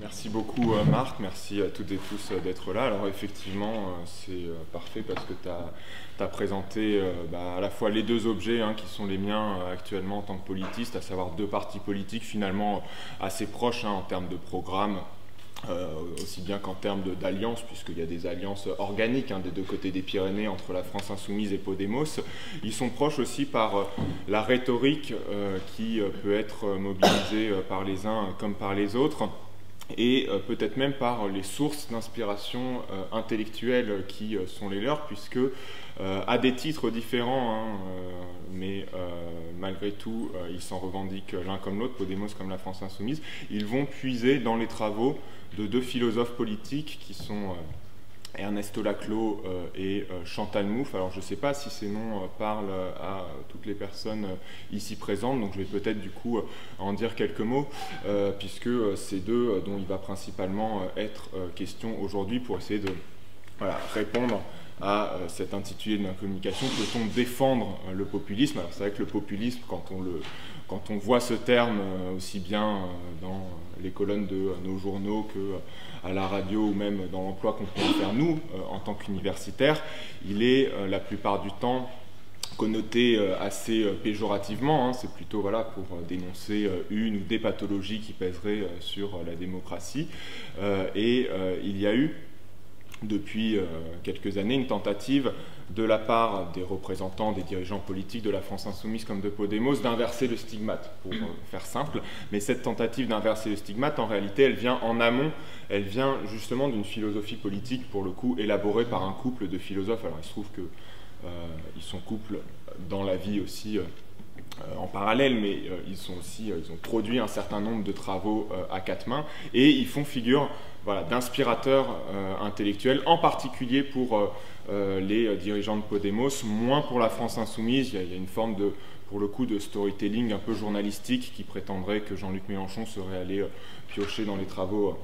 Merci beaucoup Marc, merci à toutes et tous d'être là. Alors effectivement c'est parfait parce que tu as présenté à la fois les deux objets qui sont les miens actuellement en tant que politiste, à savoir deux partis politiques finalement assez proches en termes de programme, aussi bien qu'en termes d'alliances, puisqu'il y a des alliances organiques des deux côtés des Pyrénées entre la France Insoumise et Podemos. Ils sont proches aussi par la rhétorique qui peut être mobilisée par les uns comme par les autres, et peut-être même par les sources d'inspiration intellectuelle qui sont les leurs, puisque à des titres différents, mais malgré tout, ils s'en revendiquent l'un comme l'autre, Podemos comme la France Insoumise, ils vont puiser dans les travaux de deux philosophes politiques qui sont Ernesto Laclau et Chantal Mouffe. Alors je ne sais pas si ces noms parlent à toutes les personnes ici présentes, donc je vais peut-être du coup en dire quelques mots, puisque c'est d'eux dont il va principalement être question aujourd'hui pour essayer de répondre à cet intitulé de ma communication. Peut-on défendre le populisme? Alors c'est vrai que le populisme, quand on voit ce terme aussi bien dans les colonnes de nos journaux qu'à la radio ou même dans l'emploi qu'on peut en faire nous en tant qu'universitaires, il est la plupart du temps connoté assez péjorativement. C'est plutôt pour dénoncer une ou des pathologies qui pèseraient sur la démocratie. Il y a eu depuis quelques années une tentative de la part des représentants, des dirigeants politiques de la France Insoumise comme de Podemos d'inverser le stigmate, pour faire simple. Mais cette tentative d'inverser le stigmate, en réalité, elle vient en amont, elle vient justement d'une philosophie politique, pour le coup, élaborée par un couple de philosophes. Alors il se trouve qu'ils sont couples dans la vie aussi en parallèle, mais ils ont produit un certain nombre de travaux à quatre mains, et ils font figure d'inspirateurs intellectuels, en particulier pour les dirigeants de Podemos, moins pour la France Insoumise. Il y a une forme pour le coup, de storytelling un peu journalistique qui prétendrait que Jean-Luc Mélenchon serait allé piocher dans les travaux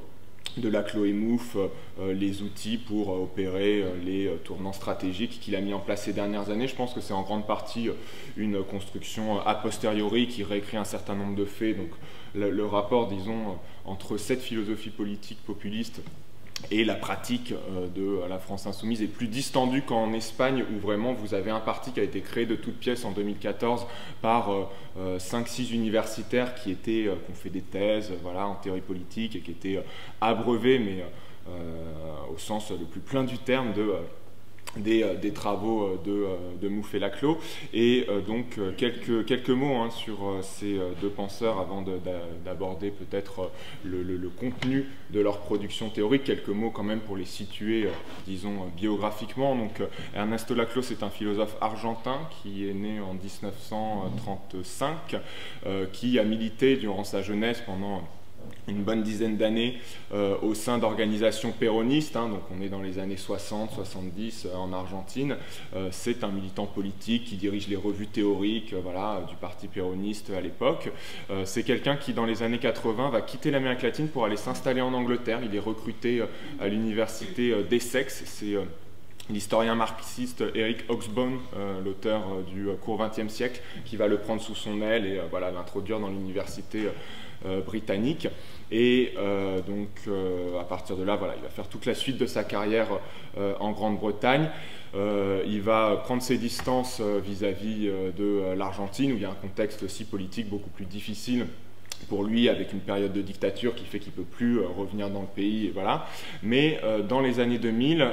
de Laclau et Mouffe les outils pour opérer les tournants stratégiques qu'il a mis en place ces dernières années. Je pense que c'est en grande partie une construction a posteriori qui réécrit un certain nombre de faits. Donc le rapport, disons, entre cette philosophie politique populiste et la pratique de la France Insoumise est plus distendue qu'en Espagne, où vraiment vous avez un parti qui a été créé de toutes pièces en 2014 par 5-6 universitaires qui ont fait des thèses en théorie politique et qui étaient abreuvés, mais au sens le plus plein du terme, des travaux de Mouffe et Laclau. Et donc quelques mots sur ces deux penseurs avant d'aborder peut-être le contenu de leur production théorique. Quelques mots quand même pour les situer, disons, biographiquement. Donc Ernesto Laclau, c'est un philosophe argentin qui est né en 1935, qui a milité durant sa jeunesse pendant une bonne dizaine d'années au sein d'organisations péronistes, donc on est dans les années 60-70 en Argentine. C'est un militant politique qui dirige les revues théoriques du parti péroniste à l'époque. C'est quelqu'un qui, dans les années 80, va quitter l'Amérique latine pour aller s'installer en Angleterre. Il est recruté à l'université d'Essex. C'est l'historien marxiste Eric Hobsbawm, l'auteur du court XXe siècle, qui va le prendre sous son aile et l'introduire dans l'université britannique. Et donc à partir de là, il va faire toute la suite de sa carrière en Grande-Bretagne. Il va prendre ses distances vis-à-vis de l'Argentine, où il y a un contexte aussi politique beaucoup plus difficile pour lui, avec une période de dictature qui fait qu'il ne peut plus revenir dans le pays. Mais dans les années 2000,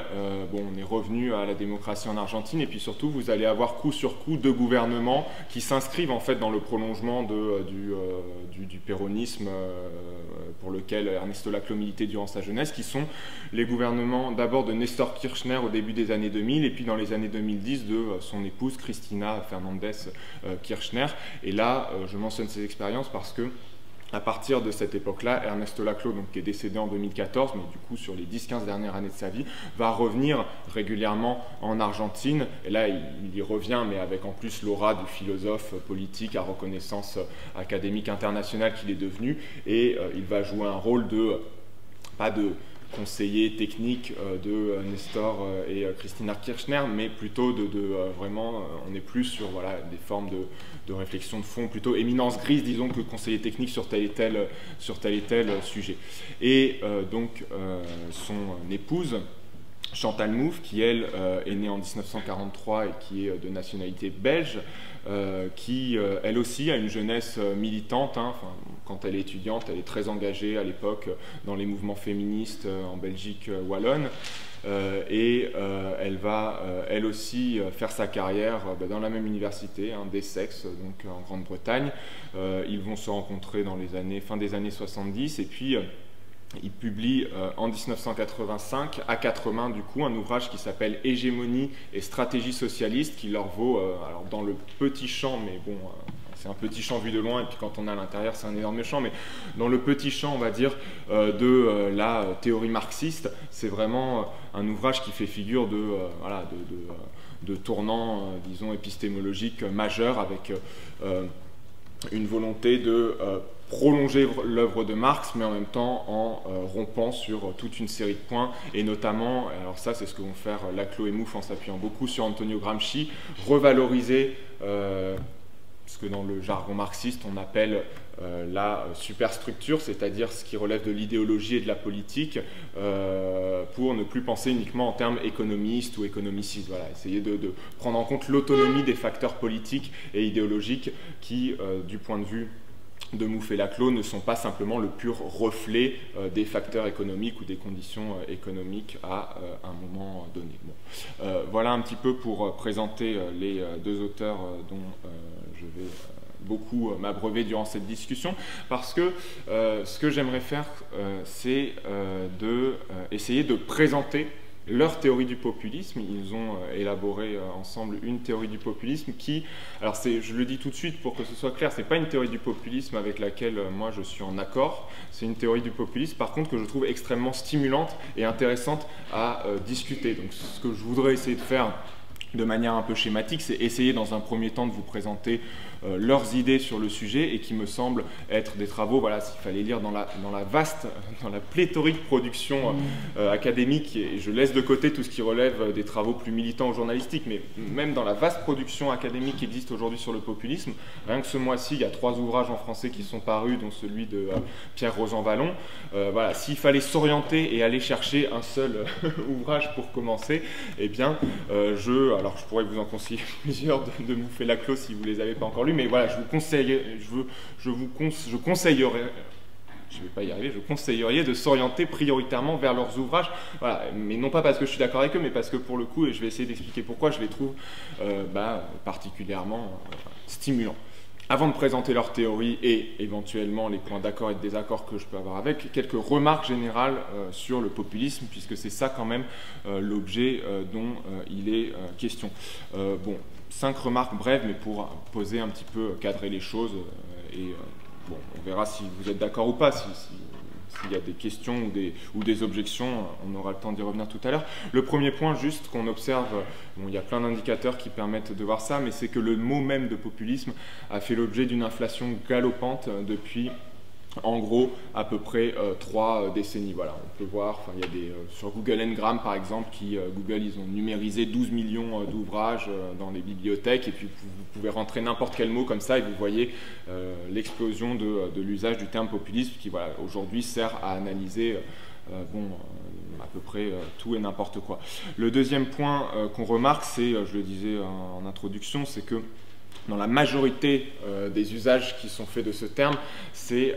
on est revenu à la démocratie en Argentine, et puis surtout, vous allez avoir coup sur coup deux gouvernements qui s'inscrivent en fait dans le prolongement du péronisme pour lequel Ernesto Laclau militait durant sa jeunesse, qui sont les gouvernements d'abord de Néstor Kirchner au début des années 2000, et puis dans les années 2010 de son épouse Cristina Fernandez Kirchner. Et là, je mentionne ces expériences parce que à partir de cette époque-là, Ernesto Laclau, qui est décédé en 2014, mais du coup sur les 10-15 dernières années de sa vie, va revenir régulièrement en Argentine. Et là, il y revient, mais avec en plus l'aura du philosophe politique à reconnaissance académique internationale qu'il est devenu. Et il va jouer un rôle pas de conseillers techniques de Nestor et Christina Kirchner, mais plutôt vraiment, on est plus sur voilà, des formes de réflexion de fond, plutôt éminence grise, disons, que conseiller technique sur tel et tel sujet. Et donc, son épouse, Chantal Mouffe, qui elle est née en 1943 et qui est de nationalité belge, qui elle aussi a une jeunesse militante, hein, quand elle est étudiante, elle est très engagée à l'époque dans les mouvements féministes en Belgique wallonne, et elle va elle aussi faire sa carrière dans la même université, hein, d'Essex, donc en Grande-Bretagne. Ils vont se rencontrer dans les fin des années 70, et puis il publie en 1985, à quatre mains du coup, un ouvrage qui s'appelle « Hégémonie et stratégie socialiste », qui leur vaut, alors dans le petit champ, mais bon, c'est un petit champ vu de loin, et puis quand on est à l'intérieur, c'est un énorme champ, mais dans le petit champ, on va dire, de la théorie marxiste, c'est vraiment un ouvrage qui fait figure voilà, de tournant, disons, épistémologique majeur, avec une volonté de prolonger l'œuvre de Marx, mais en même temps en rompant sur toute une série de points, et notamment, alors ça c'est ce que vont faire Laclos et Mouffe en s'appuyant beaucoup sur Antonio Gramsci, revaloriser ce que dans le jargon marxiste on appelle la superstructure, c'est-à-dire ce qui relève de l'idéologie et de la politique, pour ne plus penser uniquement en termes économistes ou économicistes. Voilà, essayer de prendre en compte l'autonomie des facteurs politiques et idéologiques qui, du point de vue de Mouffe et Laclos, ne sont pas simplement le pur reflet des facteurs économiques ou des conditions économiques à un moment donné. Bon. Voilà un petit peu pour présenter les deux auteurs dont je vais beaucoup m'abreuver durant cette discussion, parce que ce que j'aimerais faire, c'est essayer de présenter leur théorie du populisme. Ils ont élaboré ensemble une théorie du populisme qui, alors je le dis tout de suite pour que ce soit clair, c'est pas une théorie du populisme avec laquelle moi je suis en accord, c'est une théorie du populisme par contre que je trouve extrêmement stimulante et intéressante à discuter. Donc ce que je voudrais essayer de faire de manière un peu schématique, c'est essayer dans un premier temps de vous présenter leurs idées sur le sujet, et qui me semblent être des travaux, voilà, s'il fallait lire dans la pléthorique production académique, et je laisse de côté tout ce qui relève des travaux plus militants ou journalistiques, mais même dans la vaste production académique qui existe aujourd'hui sur le populisme, rien que ce mois-ci, il y a 3 ouvrages en français qui sont parus, dont celui de Pierre Rosan-Vallon. Voilà, s'il fallait s'orienter et aller chercher un seul ouvrage pour commencer, eh bien, alors je pourrais vous en conseiller plusieurs de Mouffe et Laclos si vous ne les avez pas encore lus, mais voilà, je conseillerais de s'orienter prioritairement vers leurs ouvrages, voilà, mais non pas parce que je suis d'accord avec eux, mais parce que pour le coup, et je vais essayer d'expliquer pourquoi, je les trouve particulièrement stimulants. Avant de présenter leur théorie et éventuellement les points d'accord et de désaccord que je peux avoir avec, quelques remarques générales sur le populisme, puisque c'est ça quand même l'objet dont il est question. Bon, 5 remarques brèves, mais pour poser un petit peu, cadrer les choses, bon, on verra si vous êtes d'accord ou pas. S'il y a des questions ou des objections, on aura le temps d'y revenir tout à l'heure. Le premier point, juste qu'on observe, bon, il y a plein d'indicateurs qui permettent de voir ça, mais c'est que le mot même de populisme a fait l'objet d'une inflation galopante depuis, en gros, à peu près 3 décennies. Voilà, on peut voir, il y a sur Google Ngram par exemple, Google, ils ont numérisé 12 millions d'ouvrages dans les bibliothèques, et puis vous pouvez rentrer n'importe quel mot comme ça et vous voyez l'explosion de l'usage du terme populisme qui, voilà, aujourd'hui sert à analyser à peu près tout et n'importe quoi. Le deuxième point qu'on remarque, c'est, je le disais en introduction, c'est que dans la majorité des usages qui sont faits de ce terme, c'est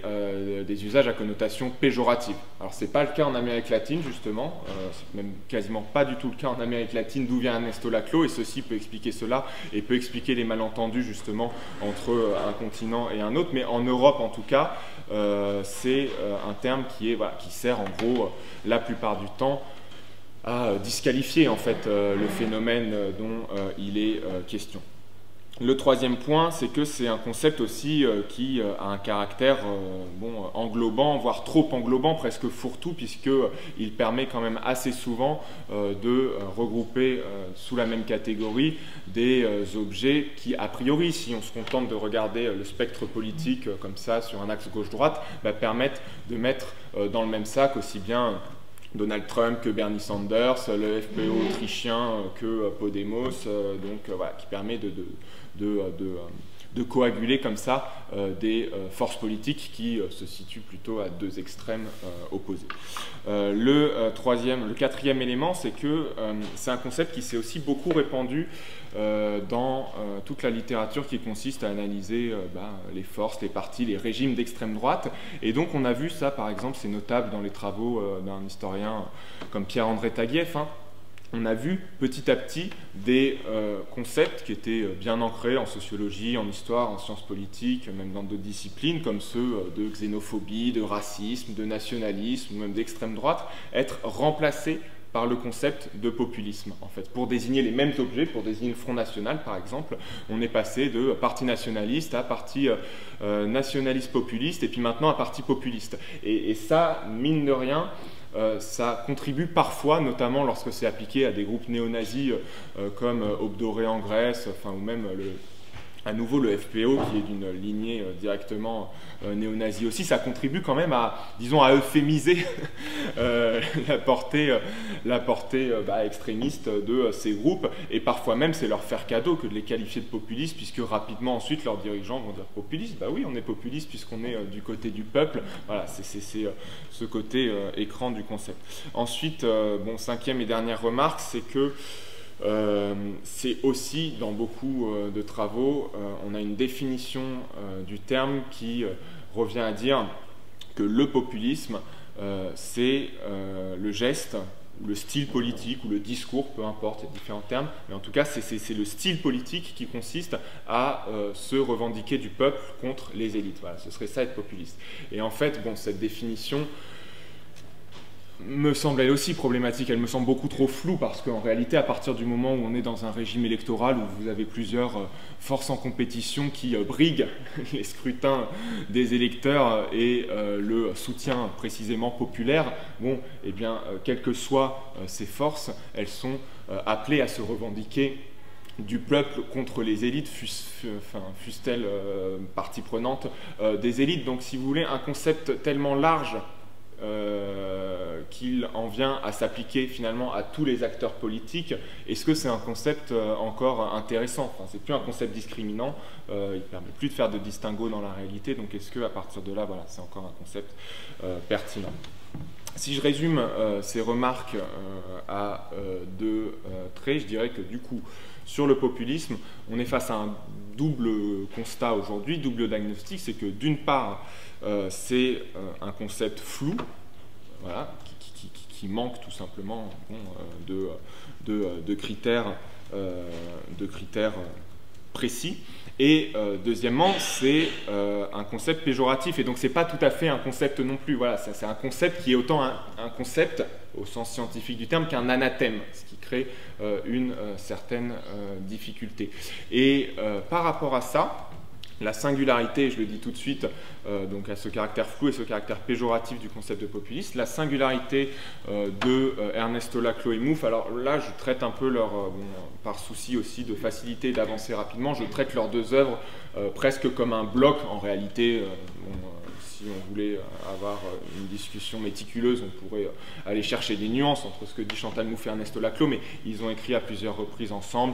des usages à connotation péjorative. Alors, ce n'est pas le cas en Amérique latine, justement, c'est même quasiment pas du tout le cas en Amérique latine, d'où vient Ernesto Laclos, et ceci peut expliquer cela, et peut expliquer les malentendus, justement, entre un continent et un autre, mais en Europe, en tout cas, c'est un terme qui sert, en gros, la plupart du temps, à disqualifier, en fait, le phénomène dont il est question. Le troisième point, c'est que c'est un concept aussi qui a un caractère englobant, voire trop englobant, presque fourre-tout, puisqu'il permet quand même assez souvent de regrouper sous la même catégorie des objets qui, a priori, si on se contente de regarder le spectre politique comme ça, sur un axe gauche-droite, permettent de mettre dans le même sac aussi bien Donald Trump, que Bernie Sanders, le FPÖ autrichien, que Podemos, voilà, qui permet de coaguler comme ça des forces politiques qui se situent plutôt à deux extrêmes opposés. Le quatrième élément, c'est que c'est un concept qui s'est aussi beaucoup répandu dans toute la littérature qui consiste à analyser les forces, les partis, les régimes d'extrême droite. Et donc on a vu ça, par exemple, c'est notable dans les travaux d'un historien comme Pierre-André Taguieff, hein. On a vu petit à petit des concepts qui étaient bien ancrés en sociologie, en histoire, en sciences politiques, même dans d'autres disciplines, comme ceux de xénophobie, de racisme, de nationalisme, ou même d'extrême droite, être remplacés par le concept de populisme. En fait, pour désigner les mêmes objets, pour désigner le Front National, par exemple, on est passé de parti nationaliste à parti nationaliste populiste, et puis maintenant à parti populiste. Et ça, mine de rien, ça contribue parfois, notamment lorsque c'est appliqué à des groupes néo-nazis comme Aube dorée en Grèce, ou même à nouveau le FPÖ qui est d'une lignée directement néo-nazie aussi, ça contribue quand même à, disons, à euphémiser la portée extrémiste de ces groupes, et parfois même c'est leur faire cadeau que de les qualifier de populistes, puisque rapidement ensuite leurs dirigeants vont dire populistes, bah oui on est populiste puisqu'on est du côté du peuple. Voilà, c'est ce côté écran du concept. Ensuite, cinquième et dernière remarque, c'est que c'est aussi dans beaucoup de travaux, on a une définition du terme qui revient à dire que le populisme, c'est le geste, ou le style politique, ou le discours, peu importe, il y a différents termes, mais en tout cas c'est le style politique qui consiste à se revendiquer du peuple contre les élites. Voilà, ce serait ça être populiste. Et en fait, cette définition me semble elle aussi problématique, elle me semble beaucoup trop floue, parce qu'en réalité, à partir du moment où on est dans un régime électoral où vous avez plusieurs forces en compétition qui briguent les scrutins des électeurs et le soutien précisément populaire, quelles que soient ces forces, elles sont appelées à se revendiquer du peuple contre les élites, fussent-elles partie prenante des élites. Donc si vous voulez, un concept tellement large qu'il en vient à s'appliquer finalement à tous les acteurs politiques, est-ce que c'est un concept encore intéressant? C'est plus un concept discriminant, il ne permet plus de faire de distinguo dans la réalité, donc est-ce qu'à partir de là, voilà, c'est encore un concept pertinent? Si je résume ces remarques à deux traits, je dirais que du coup, sur le populisme, on est face à un double constat aujourd'hui, double diagnostic, c'est que d'une part, c'est un concept flou, voilà, qui manque tout simplement de critères précis. Et deuxièmement, c'est un concept péjoratif, et donc c'est pas tout à fait un concept non plus. Voilà, c'est un concept qui est autant un concept au sens scientifique du terme qu'un anathème, ce qui crée une certaine difficulté. Et par rapport à ça, la singularité, je le dis tout de suite, donc à ce caractère flou et ce caractère péjoratif du concept de populiste, la singularité de Ernesto Laclau et Mouffe, alors là je traite un peu par souci aussi de facilité et d'avancer rapidement, je traite leurs deux œuvres presque comme un bloc en réalité. Si on voulait avoir une discussion méticuleuse, on pourrait aller chercher des nuances entre ce que dit Chantal Mouffe et Ernesto Laclau, mais ils ont écrit à plusieurs reprises ensemble,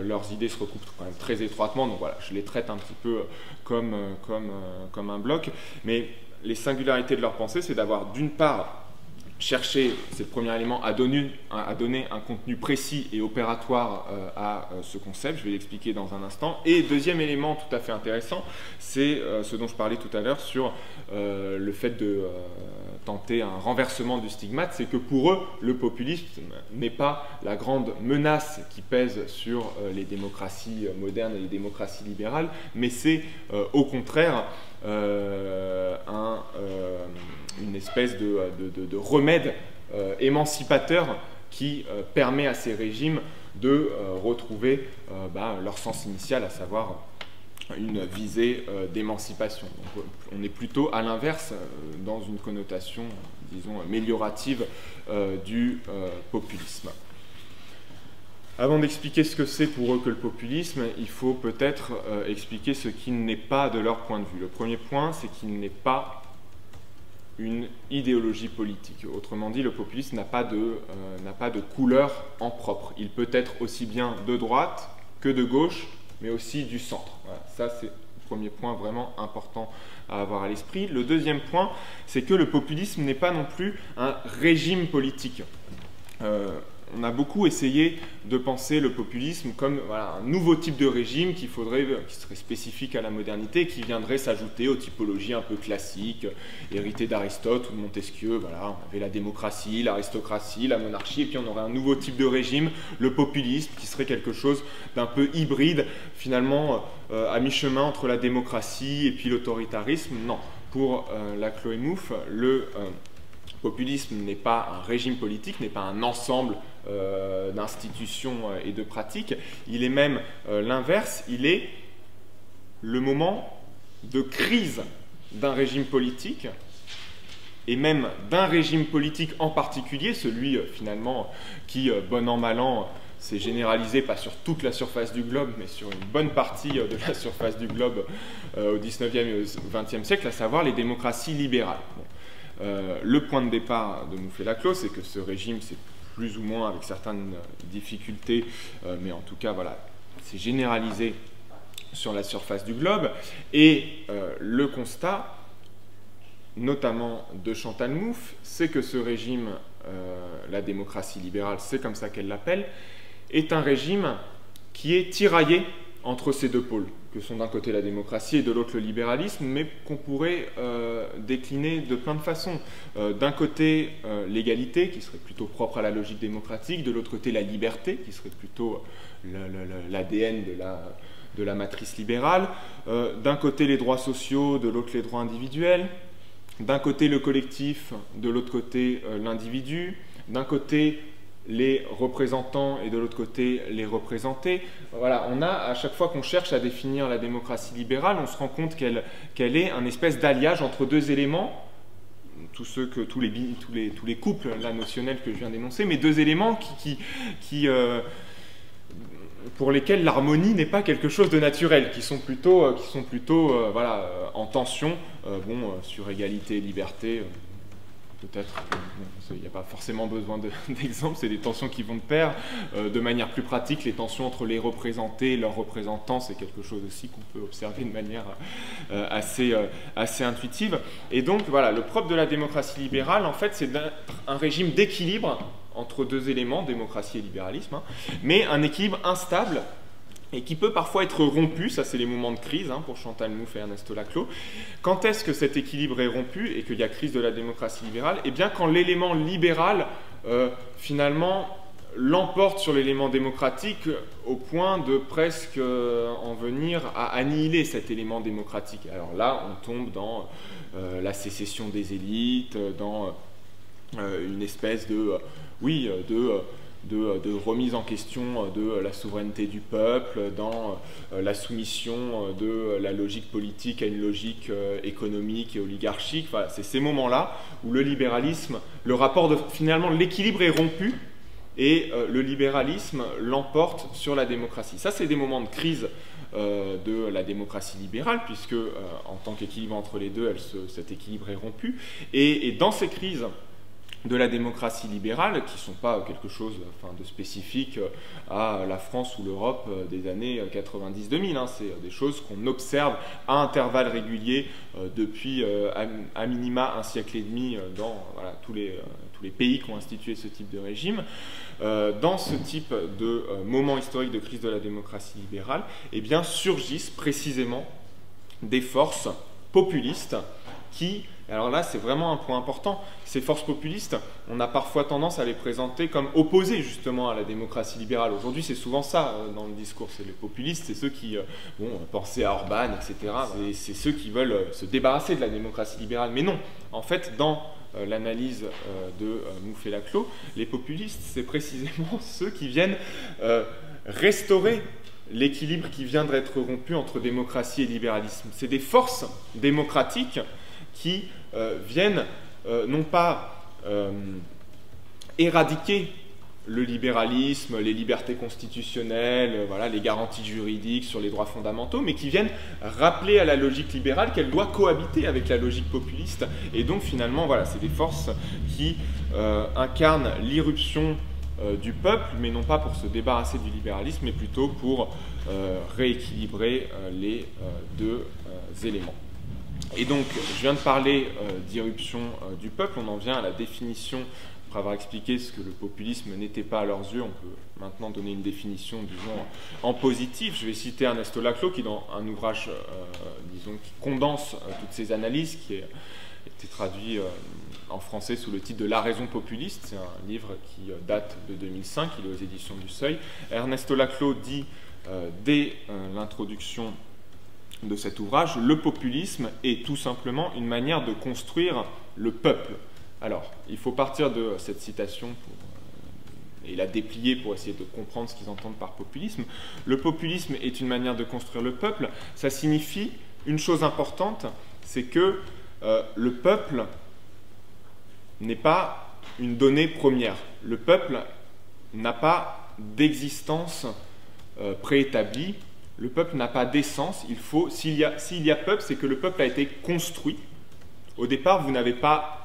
leurs idées se recoupent quand même très étroitement, donc voilà, je les traite un petit peu comme un bloc. Mais les singularités de leur pensée, c'est d'avoir d'une part chercher, c'est le premier élément, à donner un contenu précis et opératoire à ce concept, je vais l'expliquer dans un instant. Et deuxième élément tout à fait intéressant, c'est ce dont je parlais tout à l'heure sur le fait de tenter un renversement du stigmate, c'est que pour eux, le populisme n'est pas la grande menace qui pèse sur les démocraties modernes et les démocraties libérales, mais c'est au contraire une espèce de remède émancipateur qui permet à ces régimes de retrouver leur sens initial, à savoir une visée d'émancipation. Donc on est plutôt à l'inverse, dans une connotation, disons, améliorative du populisme. Avant d'expliquer ce que c'est pour eux que le populisme, il faut peut-être expliquer ce qui n'est pas de leur point de vue. Le premier point, c'est qu'il n'est pas une idéologie politique. Autrement dit, le populisme n'a pas de couleur en propre. Il peut être aussi bien de droite que de gauche, mais aussi du centre. Voilà, ça, c'est le premier point vraiment important à avoir à l'esprit. Le deuxième point, c'est que le populisme n'est pas non plus un régime politique. On a beaucoup essayé de penser le populisme comme un nouveau type de régime qui serait spécifique à la modernité, qui viendrait s'ajouter aux typologies un peu classiques, héritées d'Aristote ou de Montesquieu. Voilà, on avait la démocratie, l'aristocratie, la monarchie, et puis on aurait un nouveau type de régime, le populisme, qui serait quelque chose d'un peu hybride, finalement à mi-chemin entre la démocratie et puis l'autoritarisme. Non, pour Laclos et Mouffe, le populisme n'est pas un régime politique, n'est pas un ensemble d'institutions et de pratiques. Il est même l'inverse, il est le moment de crise d'un régime politique, et même d'un régime politique en particulier, celui finalement qui, bon an, mal an, s'est généralisé, pas sur toute la surface du globe, mais sur une bonne partie de la surface du globe au XIXe et au XXe siècle, à savoir les démocraties libérales. Bon. Le point de départ de Mouffe et Laclos, c'est que ce régime, c'est plus ou moins avec certaines difficultés, mais en tout cas, voilà, c'est généralisé sur la surface du globe. Et le constat, notamment de Chantal Mouffe, c'est que ce régime, la démocratie libérale, c'est comme ça qu'elle l'appelle, est un régime qui est tiraillé entre ces deux pôles, que sont d'un côté la démocratie et de l'autre le libéralisme, mais qu'on pourrait décliner de plein de façons. D'un côté, l'égalité, qui serait plutôt propre à la logique démocratique, de l'autre côté, la liberté, qui serait plutôt l'ADN de la matrice libérale. D'un côté, les droits sociaux, de l'autre, les droits individuels. D'un côté, le collectif, de l'autre côté, l'individu. D'un côté, les représentants et de l'autre côté les représentés. Voilà, on a, à chaque fois qu'on cherche à définir la démocratie libérale, on se rend compte qu'elle est un espèce d'alliage entre deux éléments, tous les couples là, notionnels que je viens d'énoncer, mais deux éléments pour lesquels l'harmonie n'est pas quelque chose de naturel, qui sont plutôt voilà, en tension, sur égalité et liberté. Peut-être, il n'y a pas forcément besoin d'exemples, c'est des tensions qui vont de pair. De manière plus pratique, les tensions entre les représentés et leurs représentants, c'est quelque chose aussi qu'on peut observer de manière assez intuitive. Et donc, voilà, le propre de la démocratie libérale, en fait, c'est un régime d'équilibre entre deux éléments, démocratie et libéralisme, mais un équilibre instable, et qui peut parfois être rompu, ça c'est les moments de crise pour Chantal Mouffe et Ernesto Laclos. Quand est-ce que cet équilibre est rompu et qu'il y a crise de la démocratie libérale? Eh bien quand l'élément libéral, finalement, l'emporte sur l'élément démocratique au point de presque en venir à annihiler cet élément démocratique. Alors là, on tombe dans la sécession des élites, dans une espèce de remise en question de la souveraineté du peuple, dans la soumission de la logique politique à une logique économique et oligarchique. Enfin, c'est ces moments-là où le libéralisme, finalement l'équilibre est rompu et le libéralisme l'emporte sur la démocratie. Ça, c'est des moments de crise de la démocratie libérale, puisque en tant qu'équilibre entre les deux, cet équilibre est rompu. Et dans ces crises de la démocratie libérale, qui ne sont pas quelque chose de spécifique à la France ou l'Europe des années 90-2000. C'est des choses qu'on observe à intervalles réguliers depuis à minima un siècle et demi dans tous les pays qui ont institué ce type de régime. Dans ce type de moment historique de crise de la démocratie libérale, eh bien, surgissent précisément des forces populistes qui... Alors là, c'est vraiment un point important. Ces forces populistes, on a parfois tendance à les présenter comme opposées justement à la démocratie libérale. Aujourd'hui, c'est souvent ça dans le discours. C'est les populistes, c'est ceux qui pensaient à Orban, etc. C'est ceux qui veulent se débarrasser de la démocratie libérale. Mais non, en fait, dans l'analyse de Mouffe et Laclos, les populistes, c'est précisément ceux qui viennent restaurer l'équilibre qui vient d'être rompu entre démocratie et libéralisme. C'est des forces démocratiques qui viennent non pas éradiquer le libéralisme, les libertés constitutionnelles, voilà, les garanties juridiques sur les droits fondamentaux, mais qui viennent rappeler à la logique libérale qu'elle doit cohabiter avec la logique populiste. Et donc finalement, voilà, c'est des forces qui incarnent l'irruption du peuple, mais non pas pour se débarrasser du libéralisme, mais plutôt pour rééquilibrer les deux éléments. Et donc, je viens de parler d'irruption du peuple, on en vient à la définition. Après avoir expliqué ce que le populisme n'était pas à leurs yeux, on peut maintenant donner une définition, disons, en positif. Je vais citer Ernesto Laclau, qui dans un ouvrage, disons, qui condense toutes ces analyses, qui a été traduit en français sous le titre de La raison populiste. C'est un livre qui date de 2005, il est aux éditions du Seuil. Ernesto Laclau dit, dès l'introduction de cet ouvrage, le populisme est tout simplement une manière de construire le peuple. Alors, il faut partir de cette citation et la déplier pour essayer de comprendre ce qu'ils entendent par populisme. Le populisme est une manière de construire le peuple. Ça signifie une chose importante, c'est que le peuple n'est pas une donnée première. Le peuple n'a pas d'existence préétablie. Le peuple n'a pas d'essence. S'il y a peuple, c'est que le peuple a été construit. Au départ, vous n'avez pas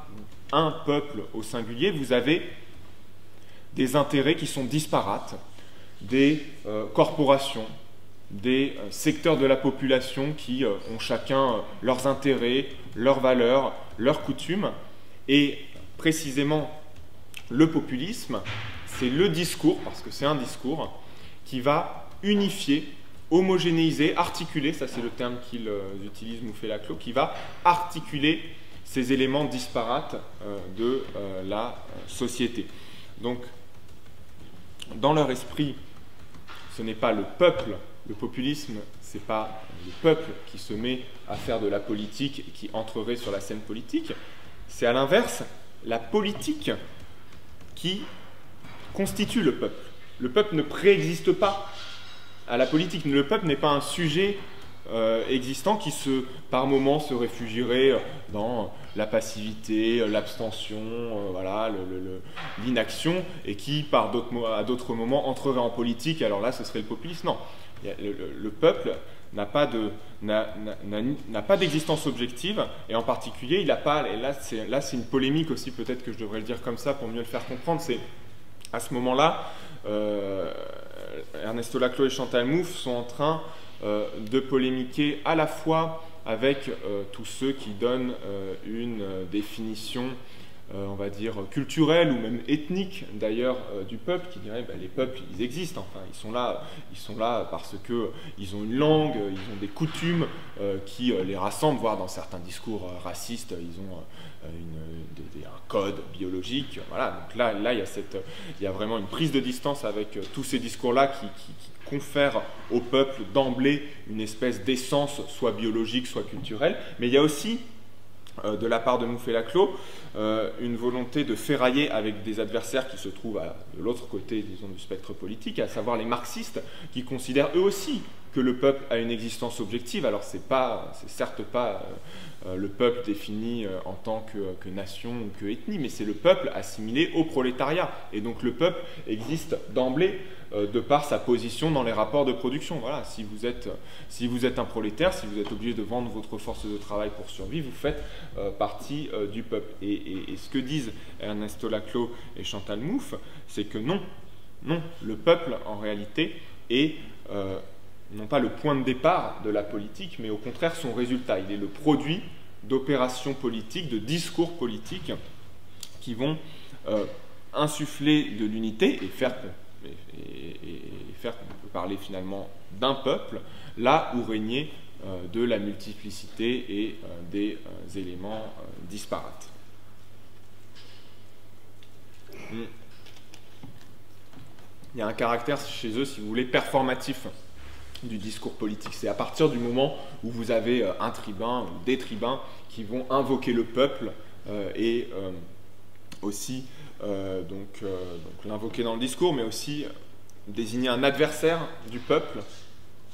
un peuple au singulier, vous avez des intérêts qui sont disparates, des corporations, des secteurs de la population qui ont chacun leurs intérêts, leurs valeurs, leurs coutumes. Et précisément, le populisme, c'est le discours, parce que c'est un discours, qui va unifier, homogénéiser, articuler, ça c'est le terme qu'il utilise, Mouffe-Laclau, qui va articuler ces éléments disparates de la société. Donc, dans leur esprit, ce n'est pas le peuple, le populisme, ce n'est pas le peuple qui se met à faire de la politique et qui entrerait sur la scène politique, c'est à l'inverse la politique qui constitue le peuple. Le peuple ne préexiste pas à la politique. Le peuple n'est pas un sujet existant qui, par moments, se réfugierait dans la passivité, l'abstention, voilà, l'inaction, et qui, à d'autres moments, entrerait en politique. Alors là, ce serait le populisme. Non. Le peuple n'a pas d'existence objective, et en particulier, il n'a pas, et là c'est une polémique aussi, peut-être que je devrais le dire comme ça pour mieux le faire comprendre, c'est à ce moment-là, Ernesto Laclau et Chantal Mouffe sont en train de polémiquer à la fois avec tous ceux qui donnent une définition, on va dire, culturelle ou même ethnique d'ailleurs du peuple, qui dirait les peuples, ils existent, enfin, ils sont là parce qu'ils ont une langue, ils ont des coutumes qui les rassemblent, voire dans certains discours racistes, ils ont un code biologique. Voilà, donc là il y a vraiment une prise de distance avec tous ces discours-là qui confèrent au peuple d'emblée une espèce d'essence, soit biologique, soit culturelle. Mais il y a aussi, de la part de Mouffe-Laclau, une volonté de ferrailler avec des adversaires qui se trouvent de l'autre côté, disons, du spectre politique, à savoir les marxistes, qui considèrent eux aussi que le peuple a une existence objective. Alors c'est certes pas le peuple défini en tant que nation ou que ethnie, mais c'est le peuple assimilé au prolétariat. Et donc le peuple existe d'emblée de par sa position dans les rapports de production. Voilà, si vous êtes un prolétaire, si vous êtes obligé de vendre votre force de travail pour survivre, vous faites partie du peuple. Et ce que disent Ernesto Laclau et Chantal Mouffe, c'est que non, le peuple en réalité est non pas le point de départ de la politique, mais au contraire son résultat. Il est le produit d'opérations politiques, de discours politiques qui vont insuffler de l'unité et faire qu'on peut parler finalement d'un peuple, là où régnait de la multiplicité et des éléments disparates. Il y a un caractère chez eux, si vous voulez, performatif du discours politique. C'est à partir du moment où vous avez un tribun ou des tribuns qui vont invoquer le peuple et aussi donc l'invoquer dans le discours, mais aussi désigner un adversaire du peuple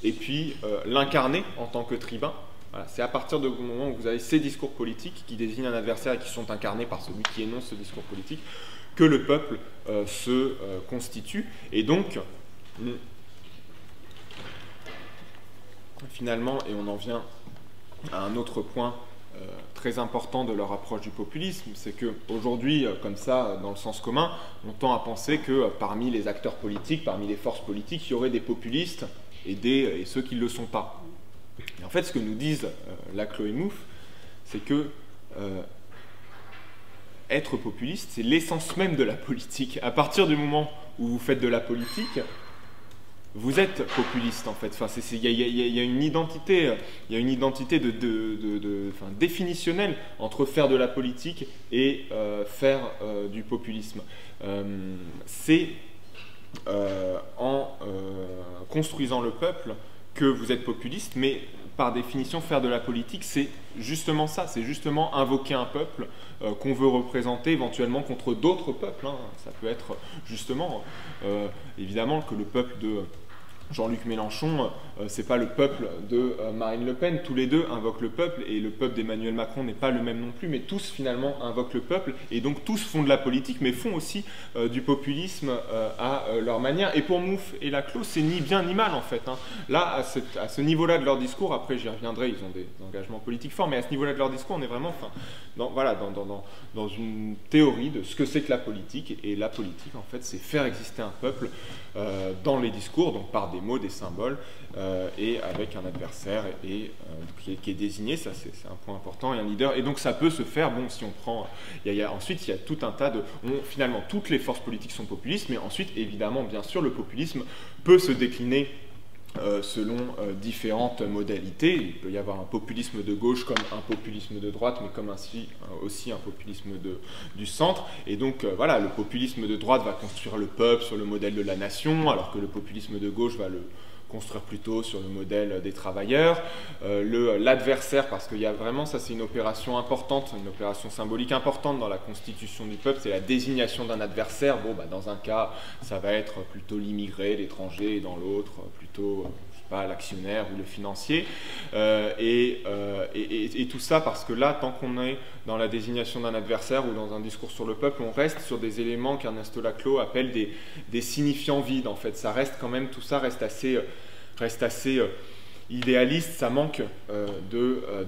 et puis l'incarner en tant que tribun Voilà, c'est à partir du moment où vous avez ces discours politiques qui désignent un adversaire et qui sont incarnés par celui qui énonce ce discours politique que le peuple se constitue. Et donc, finalement, et on en vient à un autre point très important de leur approche du populisme, c'est qu'aujourd'hui, comme ça, dans le sens commun, on tend à penser que parmi les acteurs politiques, parmi les forces politiques, il y aurait des populistes et ceux qui ne le sont pas. Et en fait, ce que nous disent Laclos et Mouffe, c'est que être populiste, c'est l'essence même de la politique. À partir du moment où vous faites de la politique, vous êtes populiste en fait. Enfin, il y a une identité, définitionnelle entre faire de la politique et faire du populisme. C'est en construisant le peuple que vous êtes populiste, mais par définition, faire de la politique, c'est justement ça, c'est justement invoquer un peuple qu'on veut représenter éventuellement contre d'autres peuples. Hein. Ça peut être justement, évidemment, que le peuple de Jean-Luc Mélenchon, c'est pas le peuple de Marine Le Pen. Tous les deux invoquent le peuple, et le peuple d'Emmanuel Macron n'est pas le même non plus, mais tous finalement invoquent le peuple, et donc tous font de la politique, mais font aussi du populisme à leur manière. Et pour Mouffe et Laclos, c'est ni bien ni mal en fait. Hein. Là, à ce niveau-là de leur discours, après j'y reviendrai, ils ont des engagements politiques forts, mais à ce niveau-là de leur discours, on est vraiment dans une théorie de ce que c'est que la politique, et la politique en fait, c'est faire exister un peuple dans les discours, donc par des mots, des symboles, et avec un adversaire qui est désigné, ça c'est un point important, et un leader. Et donc ça peut se faire, bon, si on prend, ensuite il y a tout un tas de... finalement, toutes les forces politiques sont populistes, mais ensuite, évidemment, bien sûr, le populisme peut se décliner selon différentes modalités. Il peut y avoir un populisme de gauche comme un populisme de droite, mais comme aussi un populisme du centre. Et donc voilà, le populisme de droite va construire le peuple sur le modèle de la nation, alors que le populisme de gauche va le construire plutôt sur le modèle des travailleurs. L'adversaire, parce qu'il y a vraiment, ça c'est une opération importante, une opération symbolique importante dans la constitution du peuple, c'est la désignation d'un adversaire. Bon, dans un cas, ça va être plutôt l'immigré, l'étranger, et dans l'autre, plutôt, je sais pas, l'actionnaire ou le financier. Et tout ça parce que là, tant qu'on est dans la désignation d'un adversaire ou dans un discours sur le peuple, on reste sur des éléments qu'Ernesto Laclos appelle des signifiants vides. En fait, ça reste quand même, tout ça reste assez idéaliste, ça manque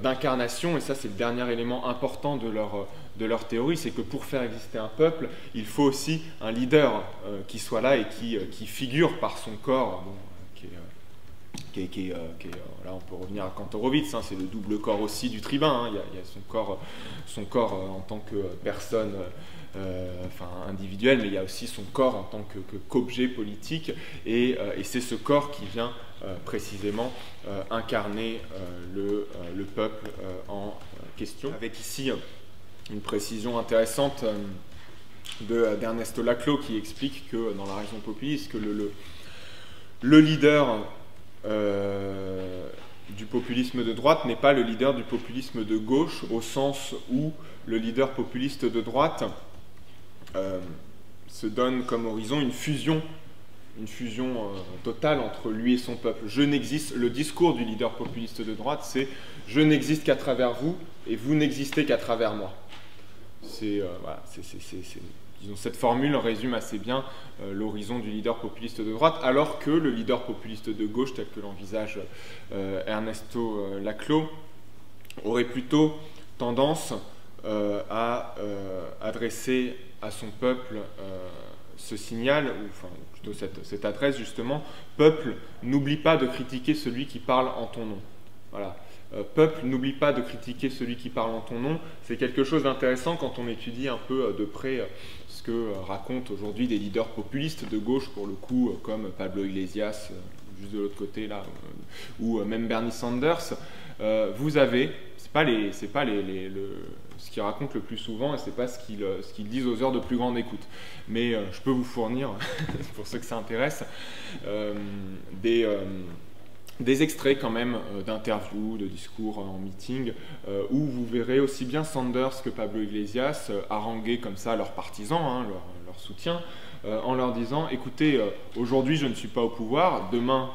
d'incarnation, et ça c'est le dernier élément important de leur théorie, c'est que pour faire exister un peuple, il faut aussi un leader qui soit là et qui figure par son corps, bon, là on peut revenir à Kantorowicz, hein, c'est le double corps aussi du tribun, hein, il y a son corps en tant que personne individuelle, mais il y a aussi son corps en tant qu'objet politique, et c'est ce corps qui vient précisément incarner le peuple en question. Avec ici une précision intéressante d'Ernesto Laclos qui explique que dans la raison populiste, que le leader du populisme de droite n'est pas le leader du populisme de gauche, au sens où le leader populiste de droite se donne comme horizon une fusion totale entre lui et son peuple. Le discours du leader populiste de droite, c'est « je n'existe qu'à travers vous et vous n'existez qu'à travers moi ». Disons, cette formule résume assez bien l'horizon du leader populiste de droite, alors que le leader populiste de gauche, tel que l'envisage Ernesto Laclos, aurait plutôt tendance à adresser à son peuple ce signal, ou enfin plutôt cette adresse justement: peuple, n'oublie pas de critiquer celui qui parle en ton nom. Voilà. Peuple, n'oublie pas de critiquer celui qui parle en ton nom. C'est quelque chose d'intéressant quand on étudie un peu de près ce que racontent aujourd'hui des leaders populistes de gauche, pour le coup, comme Pablo Iglesias, juste de l'autre côté là, ou même Bernie Sanders. Vous avez, c'est pas ce qu'ils racontent le plus souvent, et c'est pas ce qu'ils disent aux heures de plus grande écoute. Mais je peux vous fournir, pour ceux que ça intéresse, des extraits quand même d'interviews, de discours en meeting, où vous verrez aussi bien Sanders que Pablo Iglesias haranguer comme ça leurs partisans, hein, leur soutien, en leur disant: écoutez, aujourd'hui je ne suis pas au pouvoir, demain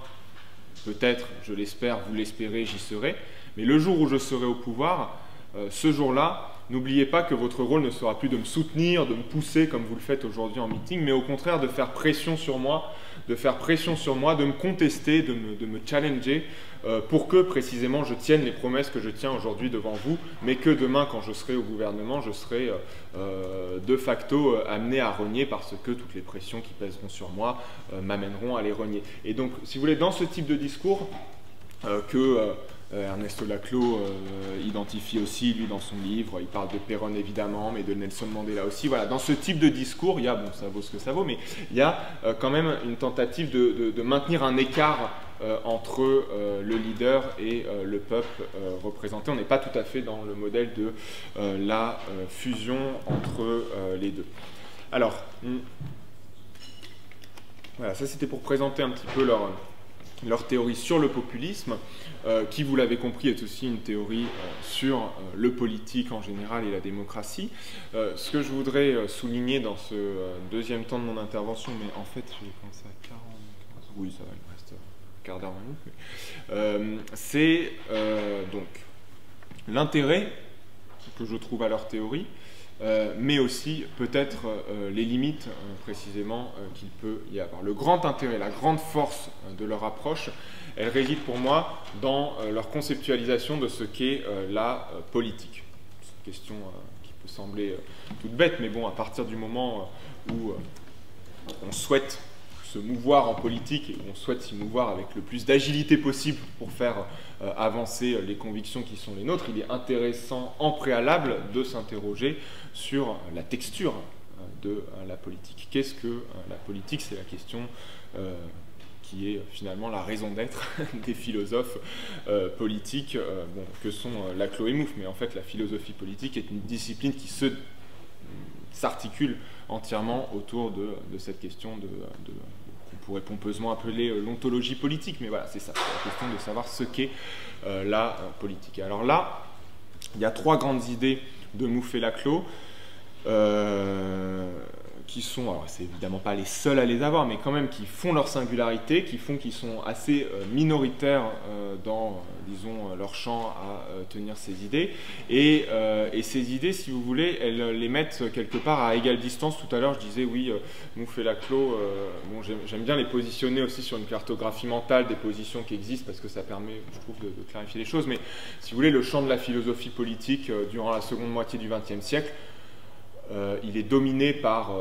peut-être, je l'espère, vous l'espérez, j'y serai, Mais le jour où je serai au pouvoir, ce jour-là, n'oubliez pas que votre rôle ne sera plus de me soutenir, de me pousser comme vous le faites aujourd'hui en meeting, mais au contraire de faire pression sur moi, de me contester, de me challenger, pour que précisément je tienne les promesses que je tiens aujourd'hui devant vous, mais que demain, quand je serai au gouvernement, je serai de facto amené à renier parce que toutes les pressions qui pèseront sur moi m'amèneront à les renier. Et donc, si vous voulez, dans ce type de discours que Ernesto Laclau identifie aussi, lui, dans son livre, il parle de Perón évidemment, mais de Nelson Mandela aussi. Voilà, dans ce type de discours, il y a, bon, ça vaut ce que ça vaut, mais il y a quand même une tentative de maintenir un écart entre le leader et le peuple représenté. On n'est pas tout à fait dans le modèle de la fusion entre les deux. Alors, voilà, ça c'était pour présenter un petit peu leur théorie sur le populisme, qui, vous l'avez compris, est aussi une théorie sur le politique en général et la démocratie. Ce que je voudrais souligner dans ce deuxième temps de mon intervention, mais en fait, je vais commencer à 40... Oui, ça va, il me reste un quart d'heure, 20 minutes. C'est donc l'intérêt que je trouve à leur théorie, mais aussi peut-être les limites précisément qu'il peut y avoir. Le grand intérêt, la grande force de leur approche, elle réside pour moi dans leur conceptualisation de ce qu'est la politique. C'est une question qui peut sembler toute bête, mais bon, à partir du moment où on souhaite se mouvoir en politique et on souhaite s'y mouvoir avec le plus d'agilité possible pour faire avancer les convictions qui sont les nôtres, il est intéressant en préalable de s'interroger sur la texture de la politique. Qu'est-ce que la politique? C'est la question qui est finalement la raison d'être des philosophes politiques que sont Laclau et Mouffe. Mais en fait, la philosophie politique est une discipline qui s'articule entièrement autour de cette question qu'on pourrait pompeusement appeler l'ontologie politique. Mais voilà, c'est ça, c'est la question de savoir ce qu'est la politique. Alors là, il y a trois grandes idées de Mouffe et Laclau, qui sont, alors c'est évidemment pas les seuls à les avoir, mais quand même qui font leur singularité, qui font qu'ils sont assez minoritaires dans, disons, leur champ à tenir ces idées. Et ces idées, si vous voulez, elles les mettent quelque part à égale distance. Tout à l'heure, je disais, oui, Mouffe et Laclau, bon, j'aime bien les positionner aussi sur une cartographie mentale des positions qui existent, parce que ça permet, je trouve, de clarifier les choses. Mais si vous voulez, le champ de la philosophie politique durant la seconde moitié du XXe siècle, il est dominé par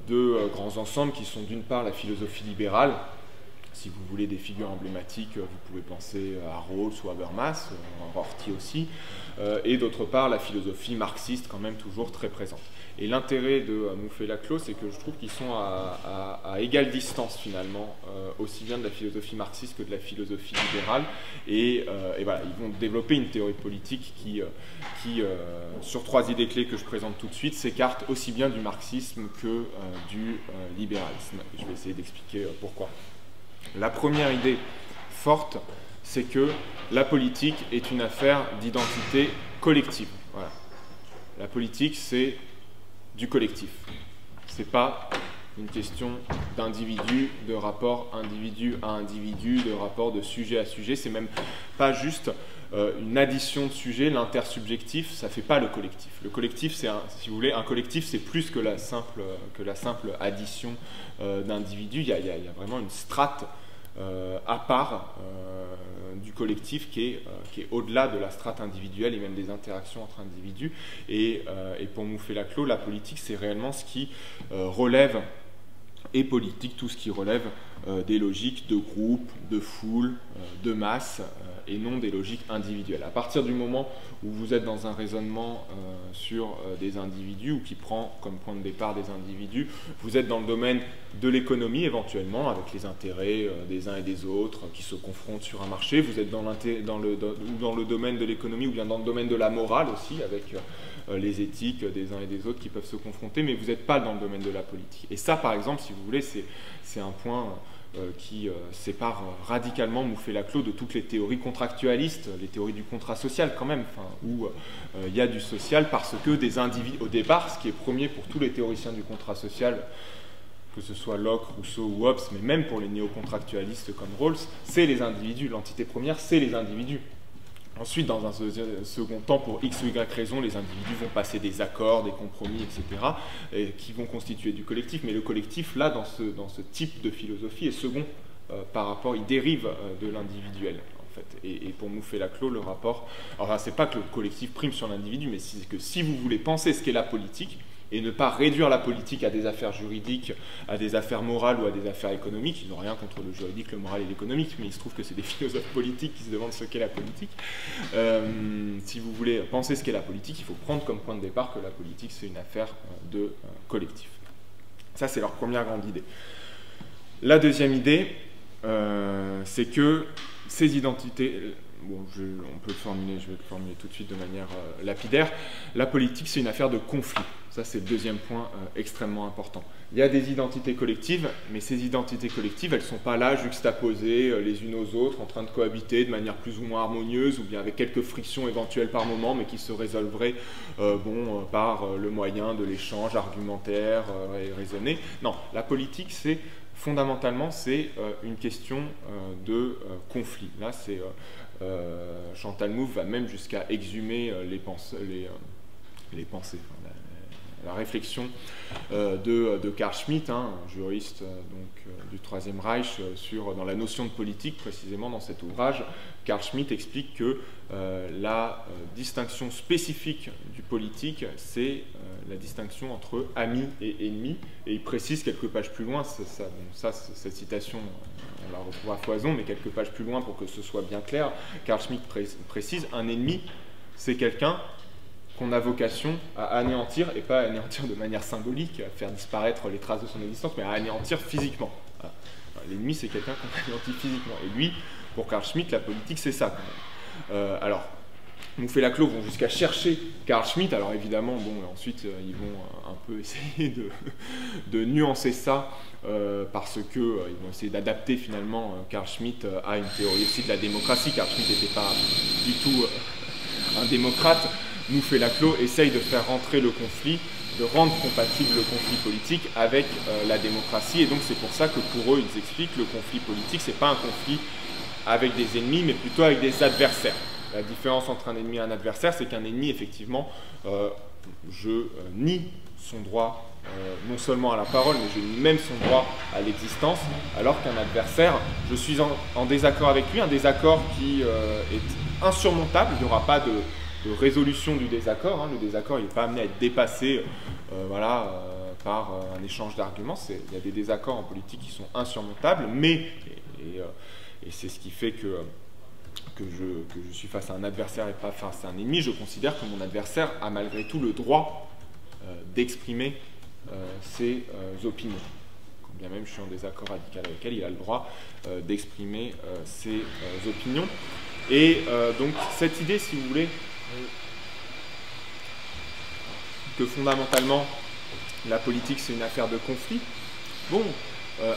deux grands ensembles qui sont d'une part la philosophie libérale. Si vous voulez des figures emblématiques, vous pouvez penser à Rawls ou Habermas, Rorty aussi, et d'autre part la philosophie marxiste quand même toujours très présente. Et l'intérêt de Mouffe et Laclau, c'est que je trouve qu'ils sont à égale distance finalement, aussi bien de la philosophie marxiste que de la philosophie libérale, et voilà, ils vont développer une théorie politique qui sur trois idées clés que je présente tout de suite, s'écarte aussi bien du marxisme que du libéralisme. Je vais essayer d'expliquer pourquoi. La première idée forte, c'est que la politique est une affaire d'identité collective. Voilà. La politique, c'est du collectif. Ce n'est pas une question d'individu, de rapport individu à individu, de rapport de sujet à sujet. C'est même pas juste une addition de sujets. L'intersubjectif, ça ne fait pas le collectif. Le collectif, c'est si vous voulez, un collectif, c'est plus que la simple addition d'individus. Il y a vraiment une strate à part du collectif qui est au-delà de la strate individuelle et même des interactions entre individus. Et pour Mouffe et Laclau, la politique, c'est réellement ce qui relève, et politique, tout ce qui relève des logiques de groupe, de foule, de masse, et non des logiques individuelles. À partir du moment où vous êtes dans un raisonnement sur des individus, ou qui prend comme point de départ des individus, vous êtes dans le domaine de l'économie éventuellement, avec les intérêts des uns et des autres qui se confrontent sur un marché, vous êtes dans le domaine de l'économie, ou bien dans le domaine de la morale aussi, avec les éthiques des uns et des autres qui peuvent se confronter, mais vous n'êtes pas dans le domaine de la politique. Et ça, par exemple, si vous voulez, c'est un point qui sépare radicalement Mouffe et Laclau de toutes les théories contractualistes, les théories du contrat social quand même, où il y a du social parce que des individus, au départ, ce qui est premier pour tous les théoriciens du contrat social, que ce soit Locke, Rousseau ou Hobbes, mais même pour les néocontractualistes comme Rawls, c'est les individus. L'entité première, c'est les individus. Ensuite, dans un second temps, pour X ou Y raison, les individus vont passer des accords, des compromis, etc., et qui vont constituer du collectif. Mais le collectif, là, dans ce type de philosophie, est second par rapport, il dérive de l'individuel. En fait. Et pour Mouffe-Laclos, le rapport, alors c'est pas que le collectif prime sur l'individu, mais c'est que si vous voulez penser ce qu'est la politique, et ne pas réduire la politique à des affaires juridiques, à des affaires morales ou à des affaires économiques. Ils n'ont rien contre le juridique, le moral et l'économique, mais il se trouve que c'est des philosophes politiques qui se demandent ce qu'est la politique. Si vous voulez penser ce qu'est la politique, il faut prendre comme point de départ que la politique, c'est une affaire de collectif. Ça, c'est leur première grande idée. La deuxième idée, c'est que ces identités... Bon, on peut le formuler, je vais le formuler tout de suite de manière lapidaire. La politique, c'est une affaire de conflit. Ça, c'est le deuxième point extrêmement important. Il y a des identités collectives, mais ces identités collectives, elles ne sont pas là juxtaposées les unes aux autres, en train de cohabiter de manière plus ou moins harmonieuse, ou bien avec quelques frictions éventuelles par moment, mais qui se résolveraient par le moyen de l'échange argumentaire et raisonné. Non, la politique, fondamentalement, c'est une question de conflit. Là, c'est... Chantal Mouffe va même jusqu'à exhumer les pensées, la réflexion de Carl Schmitt, un juriste du Troisième Reich, dans la notion de politique, précisément dans cet ouvrage. Carl Schmitt explique que la distinction spécifique du politique, c'est la distinction entre amis et ennemis, et il précise quelques pages plus loin, cette citation, on la retrouve à foison, mais quelques pages plus loin pour que ce soit bien clair, Carl Schmitt précise, un ennemi, c'est quelqu'un qu'on a vocation à anéantir, et pas à anéantir de manière symbolique, à faire disparaître les traces de son existence, mais à anéantir physiquement. Voilà. L'ennemi, c'est quelqu'un qu'on anéantit physiquement. Et lui, pour Carl Schmitt, la politique, c'est ça, quand même. Alors, Mouffe-Laclos vont jusqu'à chercher Carl Schmitt, alors évidemment, ensuite, ils vont un peu essayer de nuancer ça, parce qu'ils vont essayer d'adapter, finalement, Carl Schmitt à une théorie aussi de la démocratie. Carl Schmitt n'était pas du tout un démocrate. Mouffe-Laclos essaye de faire rentrer le conflit, de rendre compatible le conflit politique avec la démocratie. Et donc c'est pour ça que pour eux, ils expliquent que le conflit politique, ce n'est pas un conflit avec des ennemis, mais plutôt avec des adversaires. La différence entre un ennemi et un adversaire, c'est qu'un ennemi, effectivement, je nie son droit, non seulement à la parole, mais je nie même son droit à l'existence, alors qu'un adversaire, je suis en désaccord avec lui, un désaccord qui est insurmontable, il n'y aura pas de résolution du désaccord. Le désaccord, il n'est pas amené à être dépassé par un échange d'arguments. Il y a des désaccords en politique qui sont insurmontables, mais, et c'est ce qui fait que je suis face à un adversaire et pas face à un ennemi, je considère que mon adversaire a malgré tout le droit d'exprimer ses opinions. Quand bien même je suis en désaccord radical avec elle, il a le droit d'exprimer ses opinions. Et donc cette idée, si vous voulez, que fondamentalement la politique c'est une affaire de conflit,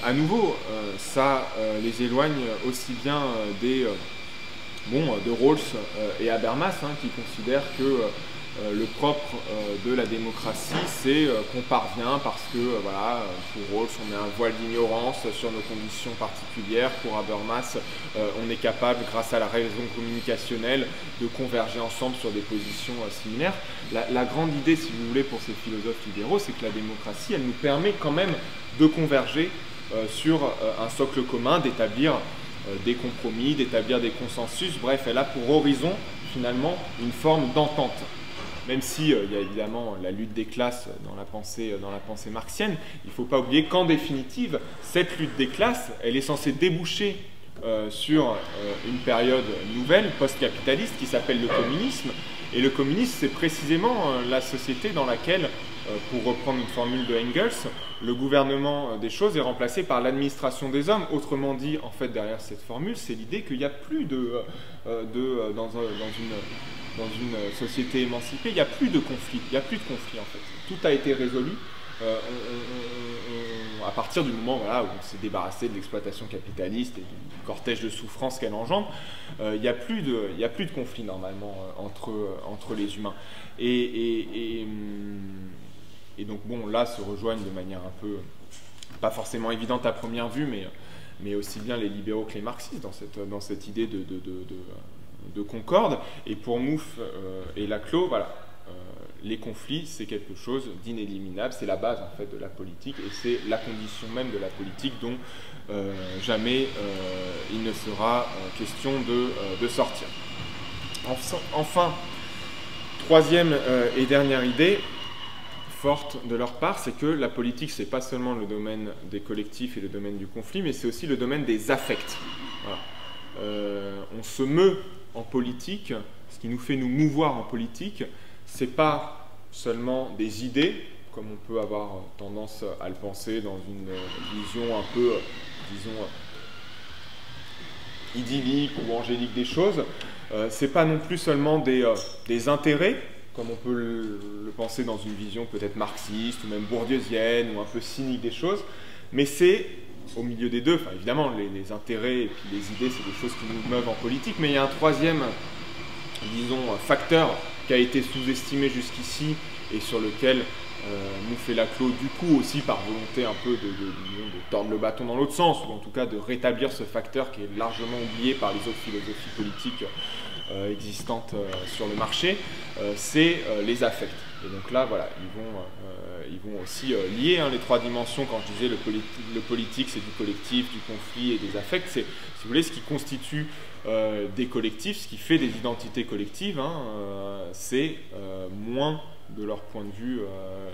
à nouveau ça les éloigne aussi bien de Rawls et Habermas, qui considèrent que le propre de la démocratie, c'est qu'on parvient parce que, pour Rawls, on met un voile d'ignorance sur nos conditions particulières. Pour Habermas, on est capable, grâce à la raison communicationnelle, de converger ensemble sur des positions similaires. La grande idée, si vous voulez, pour ces philosophes libéraux, c'est que la démocratie, elle nous permet quand même de converger sur un socle commun, d'établir des compromis, d'établir des consensus. Bref, elle a pour horizon, finalement, une forme d'entente. Même s'il y a évidemment la lutte des classes dans la pensée marxienne, il ne faut pas oublier qu'en définitive, cette lutte des classes, elle est censée déboucher sur une période nouvelle, post-capitaliste, qui s'appelle le communisme. Et le communisme, c'est précisément la société dans laquelle, pour reprendre une formule de Engels, le gouvernement des choses est remplacé par l'administration des hommes. Autrement dit, en fait, derrière cette formule, c'est l'idée qu'il n'y a plus dans une société émancipée, il n'y a plus de conflit. Il n'y a plus de conflit, en fait. Tout a été résolu à partir du moment où on s'est débarrassé de l'exploitation capitaliste et du cortège de souffrances qu'elle engendre. Il n'y a plus de conflit, normalement, entre les humains. Et donc, là se rejoignent de manière un peu, pas forcément évidente à première vue, mais aussi bien les libéraux que les marxistes dans cette idée Concorde. Et pour Mouffe et Laclos, voilà, les conflits, c'est quelque chose d'inéliminable, c'est la base en fait de la politique et c'est la condition même de la politique dont jamais il ne sera question de sortir. Enfin, troisième et dernière idée forte de leur part, c'est que la politique, c'est pas seulement le domaine des collectifs et le domaine du conflit, mais c'est aussi le domaine des affects. Voilà. On se meut en politique, ce qui nous fait nous mouvoir en politique, c'est pas seulement des idées, comme on peut avoir tendance à le penser dans une vision un peu, disons, idyllique ou angélique des choses. C'est pas non plus seulement des intérêts, comme on peut le penser dans une vision peut-être marxiste ou même bourdieusienne ou un peu cynique des choses, mais c'est au milieu des deux, enfin évidemment les intérêts et puis les idées c'est des choses qui nous meuvent en politique, mais il y a un troisième, disons, facteur qui a été sous-estimé jusqu'ici et sur lequel Mouffe et Laclos, du coup aussi par volonté un peu de tordre le bâton dans l'autre sens, ou en tout cas de rétablir ce facteur qui est largement oublié par les autres philosophies politiques existantes sur le marché, c'est les affects. Et donc là, voilà, ils vont aussi lier les trois dimensions. Quand je disais le politique, c'est du collectif, du conflit et des affects, c'est, si vous voulez, ce qui constitue des collectifs, ce qui fait des identités collectives, c'est moins de leur point de vue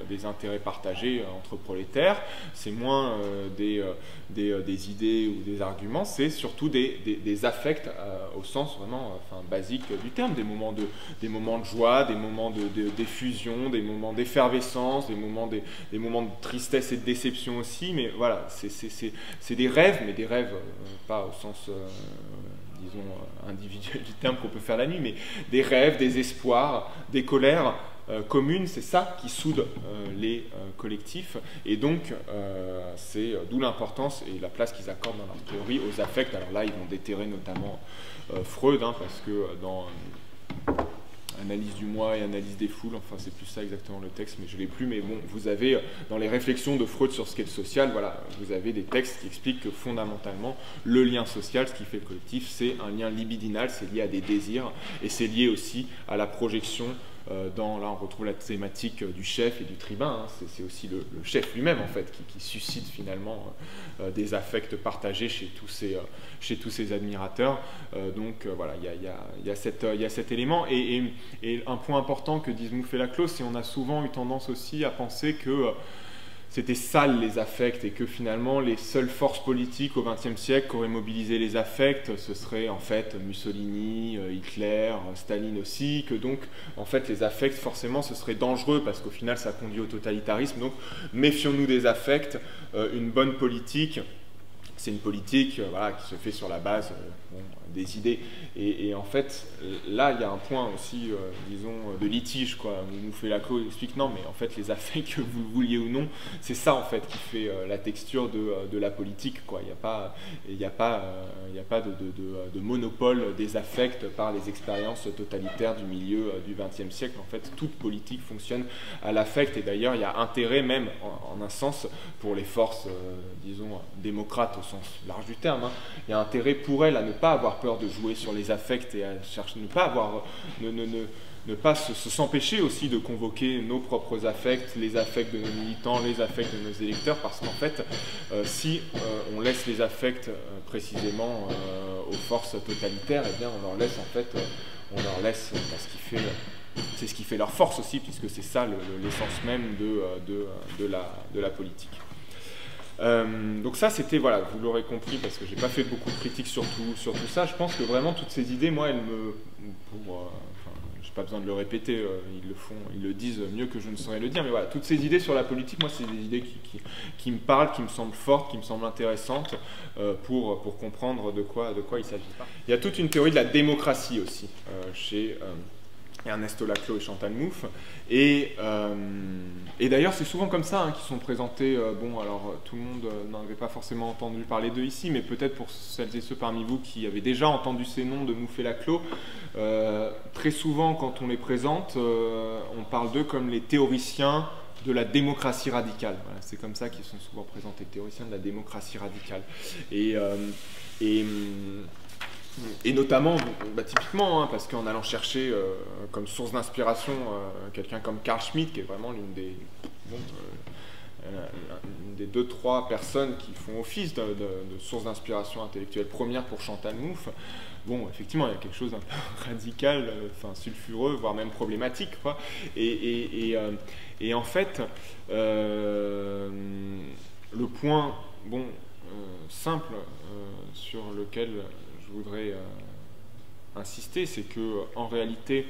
des intérêts partagés entre prolétaires, c'est moins des idées ou des arguments, c'est surtout des affects au sens vraiment basique du terme, des moments de joie, des moments d'effusion, des moments d'effervescence, des moments de tristesse et de déception aussi, mais voilà, c'est des rêves, mais des rêves pas au sens disons individuel du terme qu'on peut faire la nuit, mais des rêves, des espoirs, des colères communes, c'est ça qui soude les collectifs, et donc c'est d'où l'importance et la place qu'ils accordent dans leur théorie aux affects. Alors là, ils vont déterrer notamment Freud, parce que dans Analyse du moi et Analyse des foules, enfin c'est plus ça exactement le texte, mais je ne l'ai plus, mais bon, vous avez dans les réflexions de Freud sur ce qu'est le social, voilà, vous avez des textes qui expliquent que fondamentalement, le lien social, ce qui fait le collectif, c'est un lien libidinal, c'est lié à des désirs, et c'est lié aussi à la projection là on retrouve la thématique du chef et du tribun, c'est aussi le chef lui-même en fait qui suscite finalement des affects partagés chez tous ses admirateurs, donc voilà, il y a cet élément, et un point important que disent Mouffe et Laclos, c'est qu'on a souvent eu tendance aussi à penser que c'était sale les affects et que finalement les seules forces politiques au XXe siècle qui auraient mobilisé les affects, ce serait en fait Mussolini, Hitler, Staline aussi, que donc en fait les affects forcément ce serait dangereux parce qu'au final ça conduit au totalitarisme, donc méfions-nous des affects, une bonne politique, c'est une politique voilà, qui se fait sur la base des idées. Et en fait, là, il y a un point aussi, disons, de litige, quoi. Mouffe et Laclos expliquent non, mais en fait, les affects, que vous le vouliez ou non, c'est ça, en fait, qui fait la texture de la politique, quoi. Il n'y a pas de monopole des affects par les expériences totalitaires du milieu du XXe siècle. En fait, toute politique fonctionne à l'affect. Et d'ailleurs, il y a intérêt même, en un sens, pour les forces, disons, démocrates au sens large du terme, il y a intérêt pour elles à ne pas avoir peur de jouer sur les affects et à chercher, ne pas s'empêcher aussi de convoquer nos propres affects, les affects de nos militants, les affects de nos électeurs, parce qu'en fait, si on laisse les affects précisément aux forces totalitaires, eh bien on leur laisse c'est ce qui fait leur force aussi, puisque c'est ça l'essence même de la politique. Donc ça c'était, voilà, vous l'aurez compris parce que j'ai pas fait beaucoup de critiques sur tout ça. Je pense que vraiment toutes ces idées, moi, elles j'ai pas besoin de le répéter, ils le disent mieux que je ne saurais le dire, mais voilà, toutes ces idées sur la politique, moi c'est des idées qui me parlent, qui me semblent fortes, qui me semblent intéressantes pour comprendre de quoi il s'agit. Il y a toute une théorie de la démocratie aussi chez Ernesto Laclos et Chantal Mouffe, et d'ailleurs c'est souvent comme ça qu'ils sont présentés. Bon, alors tout le monde n'en avait pas forcément entendu parler d'eux ici, mais peut-être pour celles et ceux parmi vous qui avaient déjà entendu ces noms de Mouffe et Laclos, très souvent quand on les présente, on parle d'eux comme les théoriciens de la démocratie radicale. Voilà, c'est comme ça qu'ils sont souvent présentés, théoriciens de la démocratie radicale. Et notamment, typiquement, parce qu'en allant chercher comme source d'inspiration quelqu'un comme Carl Schmitt, qui est vraiment l'une des, une des 2-3 personnes qui font office de source d'inspiration intellectuelle première pour Chantal Mouffe, bon, effectivement, il y a quelque chose d'un peu radical, sulfureux, voire même problématique, quoi. Et en fait, le point, simple sur lequel je voudrais insister, c'est que en réalité,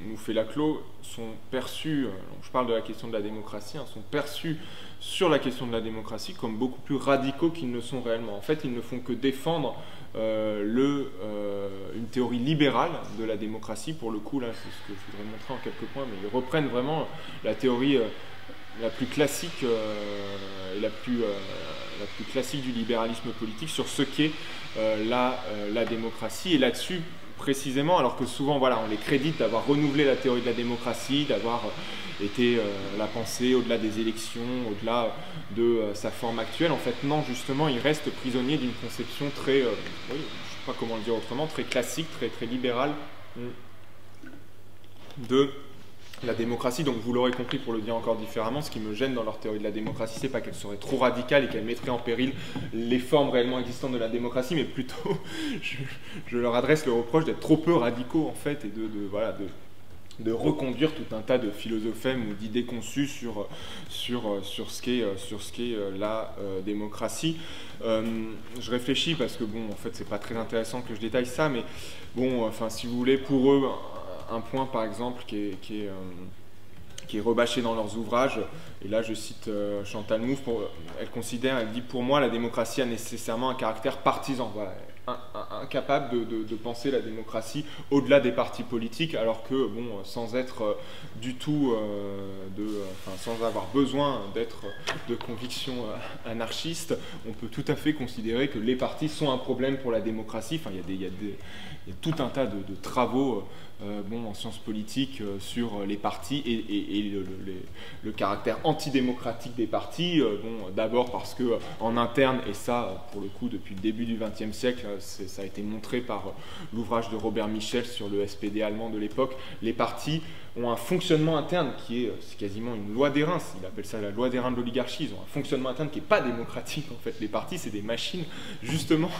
Mouffe et Laclos sont perçus, je parle de la question de la démocratie, sont perçus sur la question de la démocratie comme beaucoup plus radicaux qu'ils ne sont réellement. En fait, ils ne font que défendre une théorie libérale de la démocratie. Pour le coup, là, c'est ce que je voudrais montrer en quelques points, mais ils reprennent vraiment la théorie la plus classique et la plus classique du libéralisme politique sur ce qu'est la démocratie. Et là-dessus, précisément, alors que souvent, voilà, on les crédite d'avoir renouvelé la théorie de la démocratie, d'avoir été la pensée au-delà des élections, au-delà de sa forme actuelle. En fait, non, justement, ils restent prisonniers d'une conception très, oui, je ne sais pas comment le dire autrement, très classique, très libérale de la démocratie. Donc vous l'aurez compris, pour le dire encore différemment, ce qui me gêne dans leur théorie de la démocratie, c'est pas qu'elle serait trop radicale et qu'elle mettrait en péril les formes réellement existantes de la démocratie, mais plutôt je leur adresse le reproche d'être trop peu radicaux en fait, et de reconduire tout un tas de philosophèmes ou d'idées conçues sur ce qu'est la démocratie. Je réfléchis parce que bon, en fait, c'est pas très intéressant que je détaille ça, mais bon, enfin, si vous voulez, pour eux, un point par exemple qui est rabâché dans leurs ouvrages, et là je cite Chantal Mouffe, elle dit: pour moi la démocratie a nécessairement un caractère partisan. Voilà, incapable de penser la démocratie au-delà des partis politiques, alors que bon, sans être du tout sans avoir besoin d'être de conviction anarchiste, on peut tout à fait considérer que les partis sont un problème pour la démocratie. Enfin, il y a tout un tas de travaux en sciences politiques sur les partis et le caractère antidémocratique des partis. D'abord parce que en interne, et ça pour le coup depuis le début du XXe siècle, ça a été montré par l'ouvrage de Robert Michel sur le SPD allemand de l'époque, les partis ont un fonctionnement interne qui est quasiment une loi d'airain. Il appelle ça la loi d'airain de l'oligarchie. Ils ont un fonctionnement interne qui n'est pas démocratique en fait. Les partis, c'est des machines justement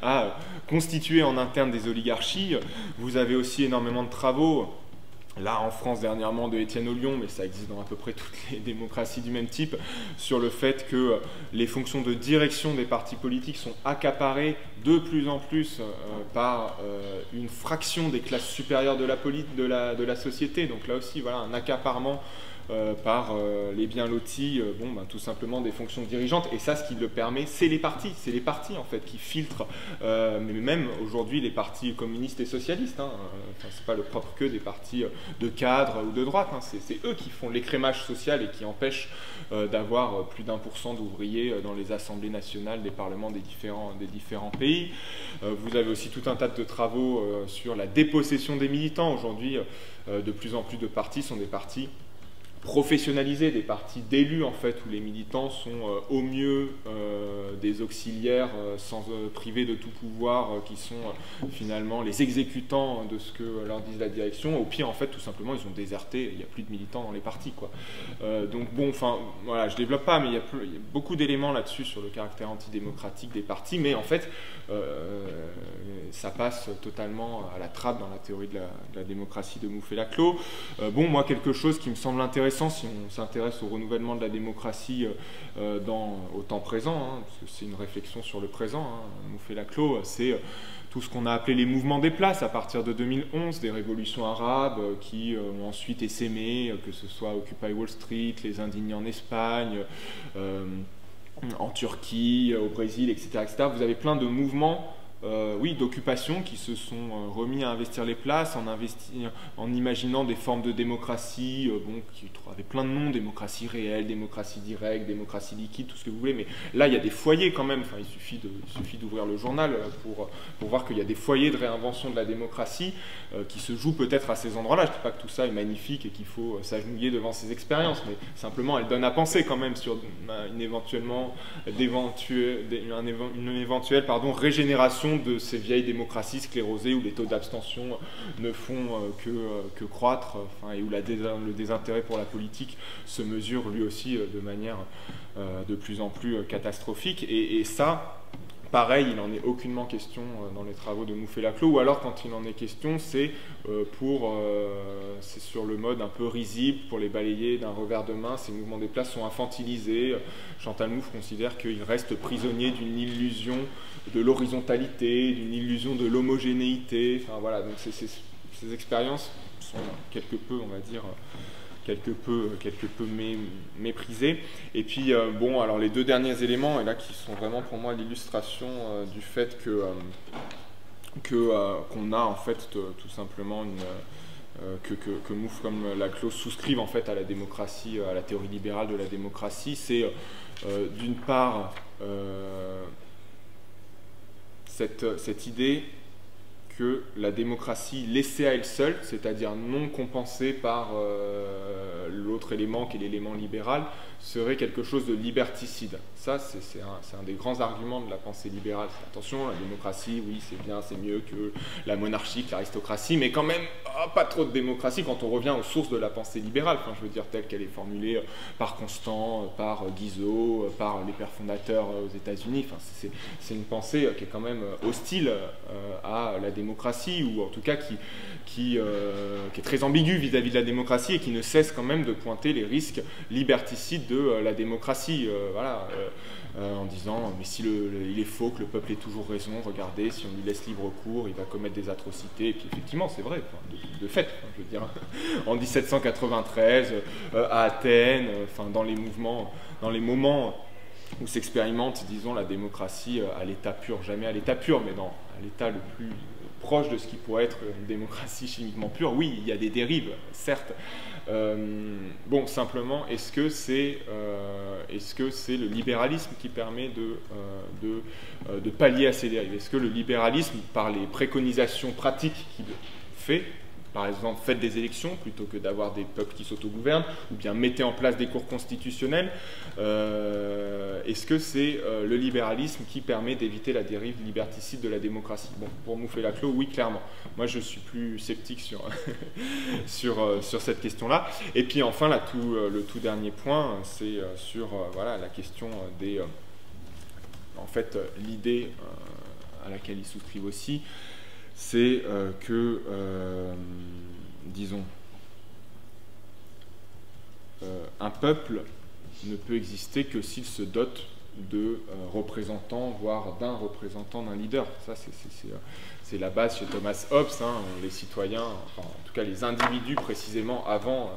à constituer en interne des oligarchies. Vous avez aussi énormément de travaux, là en France dernièrement, de Étienne Ollion, mais ça existe dans à peu près toutes les démocraties du même type, sur le fait que les fonctions de direction des partis politiques sont accaparées de plus en plus par une fraction des classes supérieures de la société. Donc là aussi, voilà, un accaparement par les bien lotis, tout simplement des fonctions dirigeantes. Et ça, ce qui le permet, c'est les partis. C'est les partis, en fait, qui filtrent, mais même aujourd'hui, les partis communistes et socialistes. C'est pas le propre que des partis de cadres ou de droite. C'est eux qui font l'écrémage social et qui empêchent d'avoir plus d'1% d'ouvriers dans les assemblées nationales des parlements des différents pays. Vous avez aussi tout un tas de travaux sur la dépossession des militants. Aujourd'hui, de plus en plus de partis sont des partis professionnalisés, des partis d'élus en fait, où les militants sont au mieux des auxiliaires privés de tout pouvoir, qui sont finalement les exécutants de ce que leur dit la direction. Au pire, en fait, tout simplement, ils ont déserté, il n'y a plus de militants dans les partis, quoi. Donc bon, enfin, voilà, je développe pas, mais il y a beaucoup d'éléments là-dessus sur le caractère antidémocratique des partis, mais en fait, ça passe totalement à la trappe dans la théorie de la démocratie de Mouffe et Laclos. Moi, quelque chose qui me semble intéressant si on s'intéresse au renouvellement de la démocratie au temps présent, parce que c'est une réflexion sur le présent, Mouffe et Laclos, c'est tout ce qu'on a appelé les mouvements des places à partir de 2011, des révolutions arabes qui ont ensuite essaimé, que ce soit Occupy Wall Street, les indignés en Espagne, en Turquie, au Brésil, etc. Vous avez plein de mouvements d'occupation qui se sont remis à investir les places, en imaginant des formes de démocratie qui avaient plein de noms: démocratie réelle, démocratie directe, démocratie liquide, tout ce que vous voulez. Mais là, il y a des foyers quand même. Enfin, il suffit d'ouvrir le journal pour voir qu'il y a des foyers de réinvention de la démocratie qui se jouent peut-être à ces endroits-là. Je ne dis pas que tout ça est magnifique et qu'il faut s'agenouiller devant ces expériences, mais simplement, elles donnent à penser quand même sur une éventuelle régénération l'érosion de ces vieilles démocraties sclérosées où les taux d'abstention ne font que croître, et où le désintérêt pour la politique se mesure lui aussi de manière de plus en plus catastrophique. Et ça, pareil, il n'en est aucunement question dans les travaux de Mouffe-Laclos, ou alors quand il en est question, c'est sur le mode un peu risible, pour les balayer d'un revers de main. Ces mouvements des places sont infantilisés. Chantal Mouffe considère qu'il reste prisonnier d'une illusion de l'horizontalité, d'une illusion de l'homogénéité. Enfin voilà, donc ces expériences sont quelque peu, on va dire, quelque peu méprisé. Et puis, bon, alors les deux derniers éléments, et là qui sont vraiment pour moi l'illustration du fait qu'on a en fait tout simplement que Mouffe comme Laclos souscrivent en fait à la démocratie, à la théorie libérale de la démocratie, c'est d'une part cette idée que la démocratie laissée à elle seule, c'est-à-dire non compensée par l'autre élément qui est l'élément libéral, serait quelque chose de liberticide. Ça, c'est un des grands arguments de la pensée libérale. Attention, la démocratie, oui, c'est bien, c'est mieux que la monarchie, que l'aristocratie, mais quand même, pas trop de démocratie quand on revient aux sources de la pensée libérale. Enfin, je veux dire, telle qu'elle est formulée par Constant, par Guizot, par les pères fondateurs aux États-Unis. Enfin, c'est une pensée qui est quand même hostile à la démocratie, ou en tout cas qui est très ambiguë vis-à-vis de la démocratie et qui ne cesse quand même de pointer les risques liberticides de la démocratie. Voilà. En disant mais si il est faux que le peuple ait toujours raison, regardez, si on lui laisse libre cours, il va commettre des atrocités. Et puis effectivement, c'est vrai, de fait, je veux dire, en 1793, à Athènes, dans les moments où s'expérimente, disons, la démocratie à l'état pur, jamais à l'état pur, mais à l'état le plus proche de ce qui pourrait être une démocratie chimiquement pure, oui, il y a des dérives, certes. Bon, simplement, est-ce que c'est le libéralisme qui permet de pallier à ces dérives? Est-ce que le libéralisme, par les préconisations pratiques qu'il fait, par exemple, faites des élections plutôt que d'avoir des peuples qui s'autogouvernent, ou bien mettez en place des cours constitutionnels, est-ce que c'est le libéralisme qui permet d'éviter la dérive liberticide de la démocratie? Bon, pour Mouffe-Laclos, oui, clairement. Moi, je suis plus sceptique sur cette question-là. Et puis enfin, le tout dernier point, c'est sur voilà, la question des... en fait, l'idée à laquelle ils souscrivent aussi, c'est que, disons, un peuple ne peut exister que s'il se dote de représentants, voire d'un représentant, d'un leader. Ça, c'est la base chez Thomas Hobbes, les citoyens, enfin, en tout cas les individus précisément avant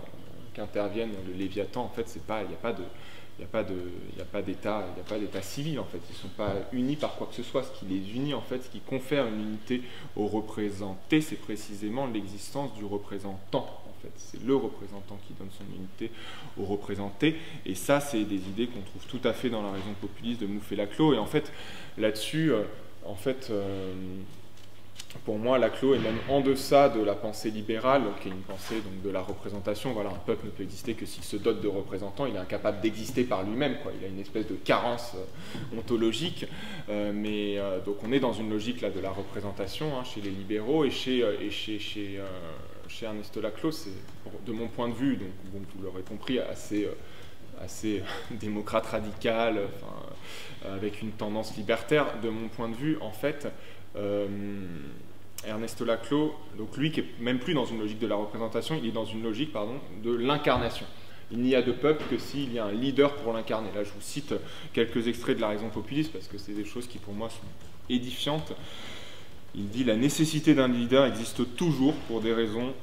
qu'intervienne le Léviathan, en fait, il n'y a pas d'état civil, en fait. Ils ne sont pas unis par quoi que ce soit. Ce qui les unit, en fait, ce qui confère une unité au représenté, c'est précisément l'existence du représentant. En fait, c'est le représentant qui donne son unité au représenté. Et ça, c'est des idées qu'on trouve tout à fait dans la raison populiste de Mouffe-Laclos. Et en fait, là-dessus, pour moi, Laclos est même en deçà de la pensée libérale, qui est une pensée donc, de la représentation. Voilà, un peuple ne peut exister que s'il se dote de représentants. Il est incapable d'exister par lui-même, quoi. Il a une espèce de carence ontologique. Donc on est dans une logique là, de la représentation chez les libéraux et chez Ernesto Laclos, c'est, de mon point de vue, donc bon, vous l'aurez compris, assez démocrate radical, avec une tendance libertaire. De mon point de vue, en fait, Ernesto Laclos, donc lui qui est même plus dans une logique de la représentation, il est dans une logique, de l'incarnation. Il n'y a de peuple que s'il y a un leader pour l'incarner. Là, je vous cite quelques extraits de la raison populiste parce que c'est des choses qui, pour moi, sont édifiantes. Il dit « La nécessité d'un leader existe toujours pour des raisons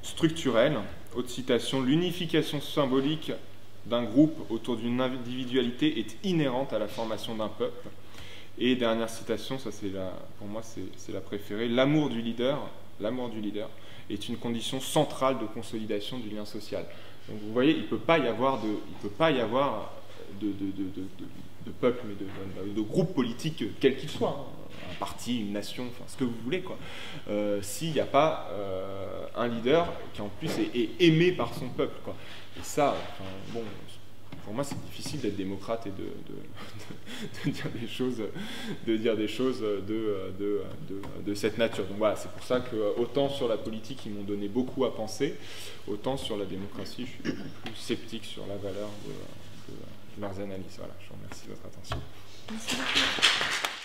structurelles. » Haute citation, « L'unification symbolique d'un groupe autour d'une individualité est inhérente à la formation d'un peuple. » Et dernière citation, ça c'est pour moi c'est la préférée, « L'amour du leader est une condition centrale de consolidation du lien social. » Donc vous voyez, il ne peut pas y avoir de peuple, mais de groupe politique quel qu'il soit, un parti, une nation, enfin ce que vous voulez, quoi. S'il n'y a pas un leader qui en plus est aimé par son peuple, quoi. Et ça, bon, pour moi, c'est difficile d'être démocrate et de dire des choses de cette nature. Donc voilà, c'est pour ça que autant sur la politique, ils m'ont donné beaucoup à penser, autant sur la démocratie, je suis beaucoup plus sceptique sur la valeur de leurs analyses. Voilà, je vous remercie de votre attention. Merci beaucoup.